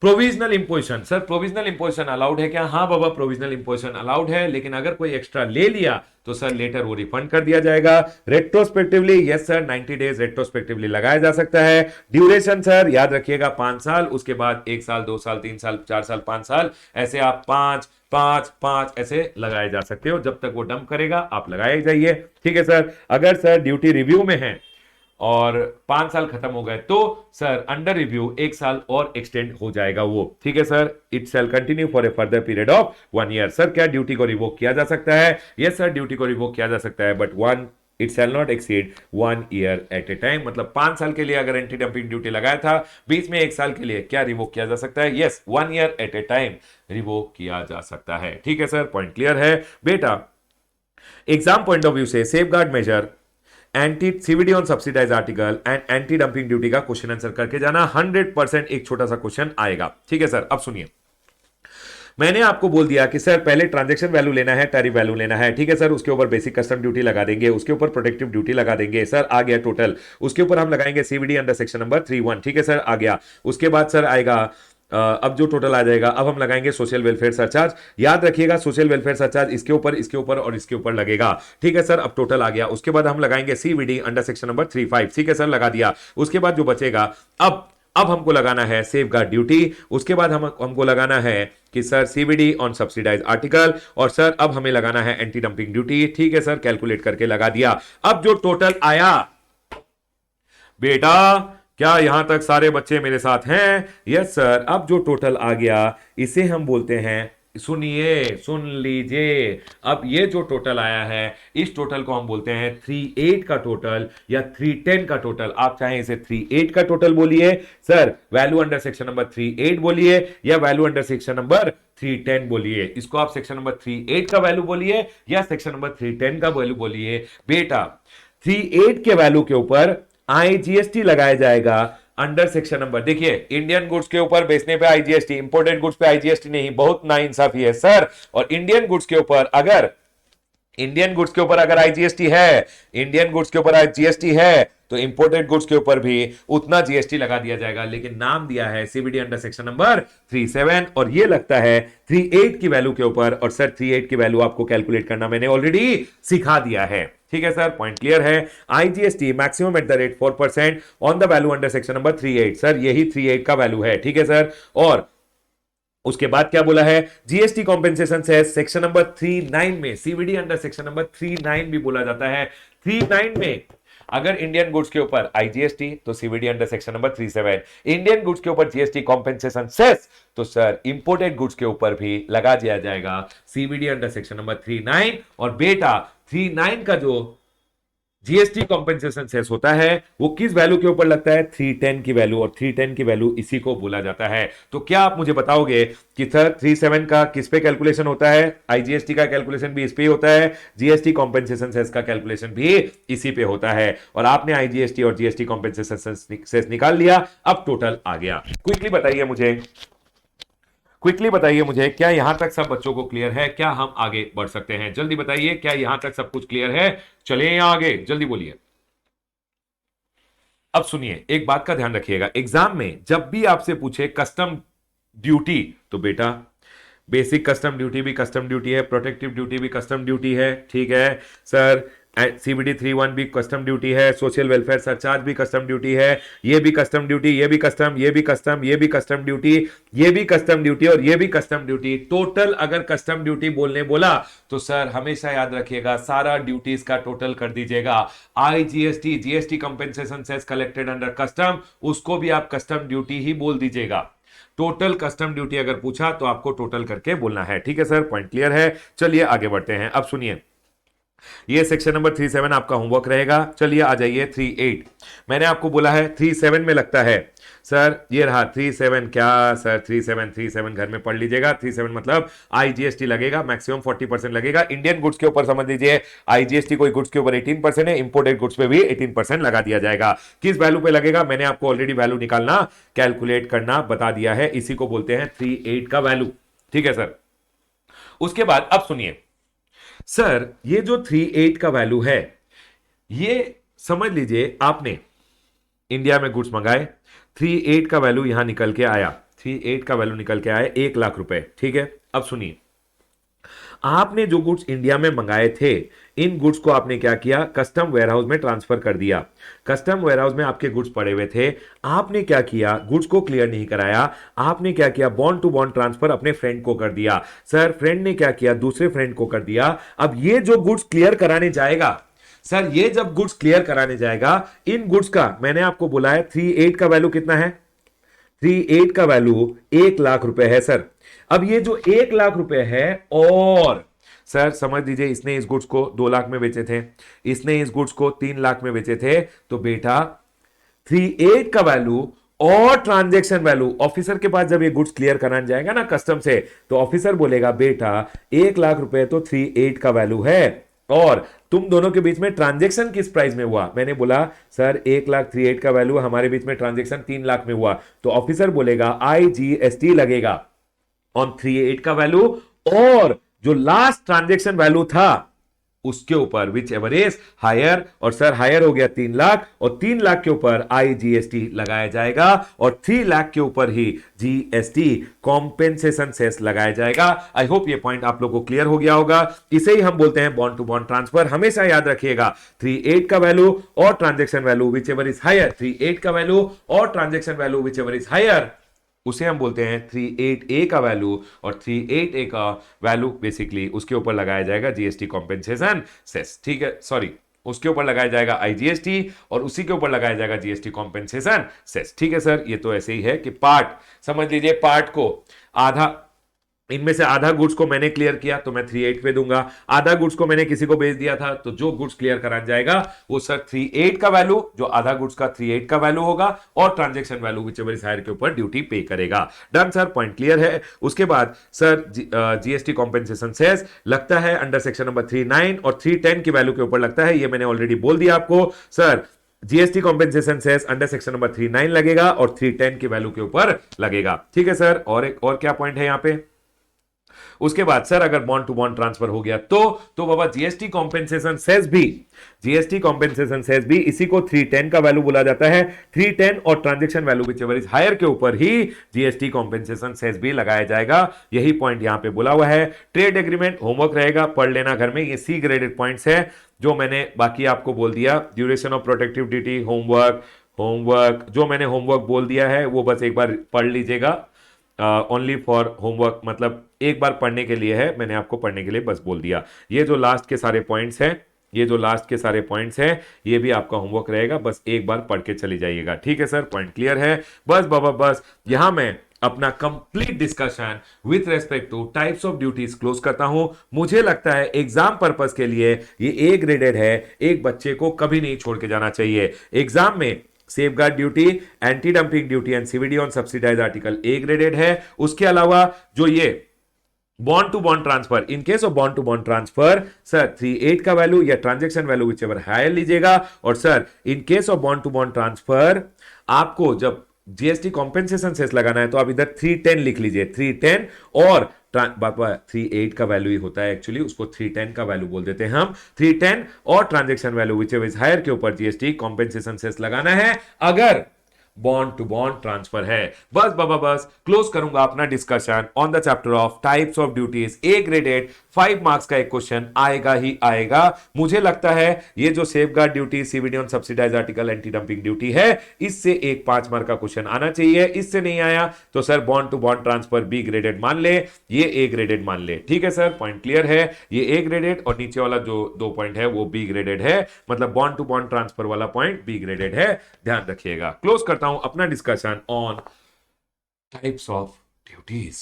provisional imposition, sir provisional imposition allowed है क्या? हाँ बाबा, प्रोविजनल इंपोजिशन अलाउड है, लेकिन अगर कोई एक्स्ट्रा ले लिया तो सर लेटर वो रिफंड कर दिया जाएगा। Retrospectively, yes sir, 90 days retrospectively लगाया जा सकता है। ड्यूरेशन सर याद रखिएगा 5 साल, उसके बाद 1 साल, 2 साल, 3 साल, 4 साल, 5 साल, ऐसे आप 5 5 5 ऐसे लगाए जा सकते हो। जब तक वो डंप करेगा आप लगाए जाइए। ठीक है सर। अगर सर ड्यूटी रिव्यू में है और 5 साल खत्म हो गए, तो सर अंडर रिव्यू 1 साल और एक्सटेंड हो जाएगा वो। ठीक है sir. It shall continue for a further period of 1 year. Sir क्या ड्यूटी को रिवोक किया जा सकता है? यस सर, ड्यूटी को रिवोक किया जा सकता है, but it shall not exceed 1 year at a time. मतलब 5 साल के लिए अगर एंटी डंपिंग ड्यूटी लगाया था, बीच में 1 साल के लिए क्या रिवोक किया जा सकता है? Yes, 1 year at a time revoke किया जा सकता है। ठीक है सर, पॉइंट क्लियर है बेटा। एग्जाम पॉइंट ऑफ व्यू से safeguard measure, anti CVD on subsidise article and anti dumping duty का क्वेश्चन आंसर करके जाना। 100% एक छोटा सा क्वेश्चन आएगा। ठीक है सर। अब सुनिए, मैंने आपको बोल दिया कि सर पहले ट्रांजैक्शन वैल्यू लेना है, टैरिफ वैल्यू लेना है। ठीक है सर। उसके ऊपर बेसिक कस्टम ड्यूटी लगा देंगे, उसके ऊपर प्रोटेक्टिव ड्यूटी लगा देंगे। सर आ गया टोटल। उसके ऊपर हम लगाएंगे सीवीडी अंडर सेक्शन नंबर 31। ठीक है सर, आ गया। उसके बाद सर आएगा अब जो टोटल आ जाएगा, अब हम लगाएंगे सोशल वेलफेयर सरचार्ज। याद रखिएगा सोशल वेलफेयर सरचार्ज इसके ऊपर, इसके ऊपर और इसके ऊपर लगेगा। ठीक है सर। अब टोटल आ गया। उसके बाद हम लगाएंगे सीवीडी अंडर सेक्शन नंबर 35। ठीक है सर, लगा दिया। उसके बाद जो बचेगा, अब हमको लगाना है सेफगार्ड ड्यूटी। उसके बाद हमको लगाना है कि sir CVD on subsidise article, और सर अब हमें लगाना है एंटी डंपिंग ड्यूटी। ठीक है सर, कैलकुलेट करके लगा दिया। अब जो टोटल आया बेटा, क्या यहां तक सारे बच्चे मेरे साथ हैं? Yes sir. अब जो टोटल आ गया इसे हम बोलते हैं, सुनिए, सुन लीजिए, अब ये जो टोटल आया है इस टोटल को हम बोलते हैं 38 का टोटल या 310 का टोटल। आप चाहें इसे 38 का टोटल बोलिए sir, value under section number 38 बोलिए, या वैल्यू अंडर सेक्शन नंबर 310 बोलिए। इसको आप सेक्शन नंबर 38 का वैल्यू बोलिए या सेक्शन नंबर 310 का वैल्यू बोलिए। बेटा 38 के वैल्यू के ऊपर आईजीएसटी लगाया जाएगा अंडर सेक्शन नंबर, देखिए इंडियन गुड्स के ऊपर बेचने पे आईजीएसटी, इंपोर्टेड गुड्स पे आईजीएसटी नहीं, बहुत नाइंसाफी है सर। और इंडियन गुड्स के ऊपर अगर आईजीएसटी है, इंडियन गुड्स के ऊपर आईजीएसटी है, तो इंपोर्टेड गुड्स के ऊपर भी उतना जीएसटी लगा दिया जाएगा। लेकिन नाम दिया है सीबीडी अंडर सेक्शन नंबर 37, और ये लगता है 38 की वैल्यू के ऊपर। और सर 38 की वैल्यू आपको कैलकुलेट करना मैंने ऑलरेडी सिखा दिया है। ठीक है सर, पॉइंट क्लियर है। IGST maximum at the rate 4% on the value under section number 38। Sir यही 38 का वैल्यू है। ठीक है सर। और उसके बाद क्या बोला है, जीएसटी कॉम्पेंसेशन से सेक्शन नंबर 39 में, सीवीडी अंडर सेक्शन नंबर 39 भी बोला जाता है। 39 में अगर इंडियन गुड्स के ऊपर आईजीएसटी, तो CVD under section number 37। Indian goods के ऊपर जीएसटी कॉम्पेंसेशन सेस, तो सर इंपोर्टेड गुड्स के ऊपर भी लगा दिया जाएगा सीवीडी अंडर सेक्शन नंबर 39। और बेटा 39 का जो जीएसटी कॉम्पेंसेशन सेस होता है वो किस वैल्यू के ऊपर लगता है? 310 की वैल्यू, और 310 की वैल्यू इसी को बोला जाता है। तो क्या आप मुझे बताओगे कि सर 37 का किस पे कैलकुलेशन होता है? आईजीएसटी का कैलकुलेशन भी इस पे ही होता है, जीएसटी कॉम्पेंसेशन सेस का कैलकुलेशन भी इसी पे होता है। और आपने आईजीएसटी और जीएसटी कॉम्पेंसेशन सेस निकाल लिया, अब टोटल आ गया। क्विकली बताइए मुझे, क्या यहां तक सब बच्चों को क्लियर है? क्या हम आगे बढ़ सकते हैं? जल्दी बताइए, क्या यहां तक सब कुछ क्लियर है? चलिए आगे, जल्दी बोलिए। अब सुनिए, एक बात का ध्यान रखिएगा, एग्जाम में जब भी आपसे पूछे कस्टम ड्यूटी, तो बेटा बेसिक कस्टम ड्यूटी भी कस्टम ड्यूटी है, प्रोटेक्टिव ड्यूटी भी कस्टम ड्यूटी है। ठीक है सर। सीबीडी 31 भी कस्टम ड्यूटी है, सोशल वेलफेयर सरचार्ज भी कस्टम ड्यूटी है, ये भी कस्टम ड्यूटी, ये भी कस्टम, ये भी कस्टम, ये भी कस्टम ड्यूटी, ये भी कस्टम ड्यूटी और ये भी कस्टम ड्यूटी। टोटल अगर कस्टम ड्यूटी बोलने बोला तो सर हमेशा याद रखिएगा सारा ड्यूटीज का टोटल कर दीजिएगा। IGST, GST compensation cess collected under custom, उसको भी आप कस्टम ड्यूटी ही बोल दीजिएगा। टोटल कस्टम ड्यूटी अगर पूछा तो आपको टोटल करके बोलना है। ठीक है सर, पॉइंट क्लियर है। चलिए आगे बढ़ते हैं। अब सुनिए, ये सेक्शन नंबर 37 आपका होमवर्क रहेगा। चलिए आ जाइए 38। मैंने आपको बोला है 37 में लगता है सर, ये रहा 37। क्या सर 37 घर में पढ़ लीजिएगा। 37 मतलब आईजीएसटी लगेगा, मैक्सिमम 40% लगेगा। इंडियन गुड्स के ऊपर समझ लीजिए आईजीएसटी कोई गुड्स के ऊपर 18% है, इंपोर्टेड गुड्स पे भी 18% लगा दिया जाएगा। किस वैल्यू पे लगेगा मैंने आपको ऑलरेडी वैल्यू निकालना, कैलकुलेट करना बता दिया है। इसी को बोलते हैं 38 का वैल्यू। ठीक है सर। उसके बाद अब सुनिए सर, ये जो 38 का वैल्यू है, ये समझ लीजिए आपने इंडिया में गुड्स मंगाए, 38 का वैल्यू यहां निकल के आया, 38 का वैल्यू निकल के आया 1 लाख रुपए। ठीक है, अब सुनिए, आपने जो गुड्स इंडिया में मंगाए थे, इन गुड्स को आपने क्या किया, कस्टम वेयरहाउस में ट्रांसफर कर दिया। कस्टम वेयरहाउस में आपके गुड्स पड़े हुए थे, आपने क्या किया, गुड्स को क्लियर नहीं कराया, आपने क्या किया, बॉन्ड टू बॉन्ड ट्रांसफर अपने फ्रेंड को कर दिया। सर फ्रेंड ने क्या किया, दूसरे फ्रेंड को कर दिया। अब ये जो गुड्स क्लियर कराने जाएगा सर, ये जब गुड्स क्लियर कराने जाएगा, इन गुड्स का मैंने आपको बोला है 38 का वैल्यू कितना है, 38 का वैल्यू 1 लाख रुपए है सर। अब ये जो 1 लाख रुपए है, और सर समझ लीजिए इसने इस गुड्स को 2 लाख में बेचे थे, इसने इस गुड्स को 3 लाख में बेचे थे, तो बेटा 38 का वैल्यू और ट्रांजैक्शन वैल्यू, ऑफिसर के पास जब ये गुड्स क्लियर कराने जाएगा ना कस्टम से, तो ऑफिसर बोलेगा बेटा 1 लाख रुपए तो 38 का वैल्यू है, और तुम दोनों के बीच में ट्रांजैक्शन किस प्राइस में हुआ। मैंने बोला सर 1 लाख 38 का वैल्यू, हमारे बीच में ट्रांजैक्शन 3 लाख में हुआ, तो ऑफिसर बोलेगा आईजीएसटी लगेगा ऑन 38 का वैल्यू, और जो लास्ट ट्रांजैक्शन वैल्यू था उसके ऊपर विच एवर इज हायर, और सर हायर हो गया 3 लाख, और 3 लाख के ऊपर आईजीएसटी लगाया जाएगा, और 3 लाख के ऊपर ही जीएसटी कॉम्पेंसेशन सेस लगाया जाएगा। आई होप ये पॉइंट आप लोगों को क्लियर हो गया होगा। इसे ही हम बोलते हैं बॉन्ड टू बॉन्ड ट्रांसफर। हमेशा याद रखिएगा 38 का वैल्यू और transaction value whichever is higher, 38 का वैल्यू और transaction value whichever is higher, उसे हम बोलते हैं 38A का वैल्यू, और 38A का वैल्यू बेसिकली उसके ऊपर लगाया जाएगा जीएसटी कॉम्पेंसेशन सेस। ठीक है, सॉरी, उसके ऊपर लगाया जाएगा आईजीएसटी और उसी के ऊपर लगाया जाएगा जीएसटी कॉम्पेंसेशन सेस। ठीक है सर, ये तो ऐसे ही है कि पार्ट समझ लीजिए, पार्ट को आधा, इनमें से आधा गुड्स को मैंने क्लियर किया तो मैं 38 पे दूंगा, आधा गुड्स को मैंने किसी को बेच दिया था, तो जो गुड्स क्लियर कराया जाएगा वो सर 38 का वैल्यू, जो आधा गुड्स का 38 का वैल्यू होगा, और transaction value whichever is higher के ऊपर ड्यूटी पे करेगा। डन सर, पॉइंट क्लियर है। उसके बाद सर जीएसटी कॉम्पेंसेशन सेस लगता है अंडर सेक्शन नंबर 39 और 310 की वैल्यू के ऊपर लगता है, ये मैंने ऑलरेडी बोल दिया आपको। Sir GST compensation cess under section number 39 लगेगा और 310 की वैल्यू के ऊपर लगेगा। ठीक है सर, और एक और क्या पॉइंट है यहां पे। उसके बाद सर अगर बॉन्ड टू बॉन्ड ट्रांसफर हो गया तो बाबा जीएसटी कॉम्पेंसेशन सेस भी, जीएसटी कॉम्पेंसेशन सेस भी इसी को 310 का वैल्यू बोला जाता है। 310 और transaction value whichever is higher के ऊपर ही जीएसटी कॉम्पेंसेशन सेस भी लगाया जाएगा। यही पॉइंट यहां पे बोला हुआ है। ट्रेड एग्रीमेंट होमवर्क रहेगा, पढ़ लेना घर में, ये सी ग्रेडेड पॉइंट्स है जो मैंने बाकी आपको बोल दिया। Duration of protective duty, homework जो मैंने होमवर्क बोल दिया है वो बस एक बार पढ़ लीजिएगा। ओनली फॉर होमवर्क, मतलब एक बार पढ़ने के लिए है, मैंने आपको पढ़ने के लिए बस बोल दिया। ये जो लास्ट के सारे पॉइंट्स हैं, ये जो लास्ट के सारे पॉइंट्स हैं, ये भी आपका होमवर्क रहेगा, बस एक बार पढ़ के चली जाइएगा। ठीक है सर, पॉइंट क्लियर है। बस बाबा बस यहां मैं अपना complete discussion with respect two types of duties close करता हूं। मुझे लगता है एग्जाम पर्पस के लिए ये ए ग्रेडेड है, एक बच्चे को कभी नहीं छोड़ के जाना चाहिए। एग्जाम में safeguard duty, anti dumping duty and CVD on subsidise article A graded है। उसके अलावा जो ये bond to bond transfer, in case of bond to bond transfer sir 38 का वैल्यू या ट्रांजैक्शन वैल्यू व्हिचएवर हायर लीजिएगा, और sir in case of bond to bond transfer आपको जब जीएसटी कॉम्पेंसेशन सेस लगाना है तो आप इधर 310 लिख लीजिए, 310 और बाबा 38 का वैल्यू ही होता है एक्चुअली, उसको 310 का वैल्यू बोल देते हैं हम। 310 और transaction value whichever is higher के ऊपर जीएसटी कॉम्पेंसेशन सेस लगाना है अगर बॉन्ड टू बॉन्ड ट्रांसफर है। बस बाबा बस क्लोज करूंगा अपना discussion on the chapter of types of duties. A graded 5 marks का एक क्वेश्चन आएगा ही आएगा। मुझे लगता है ये जो safeguard duty, CVD on subsidise article, anti dumping duty है, इससे एक 5 मार्क का क्वेश्चन आना चाहिए। इससे नहीं आया तो sir bond to bond transfer B graded मान ले, ये ए ग्रेडेड मान ले। ठीक है सर, पॉइंट क्लियर है। ये ए ग्रेडेड और नीचे वाला जो 2 पॉइंट है वो बी ग्रेडेड है, मतलब बॉन्ड टू बॉन्ड ट्रांसफर वाला पॉइंट बी ग्रेडेड है, ध्यान रखिएगा। क्लोज करता हूं अपना discussion on types of duties.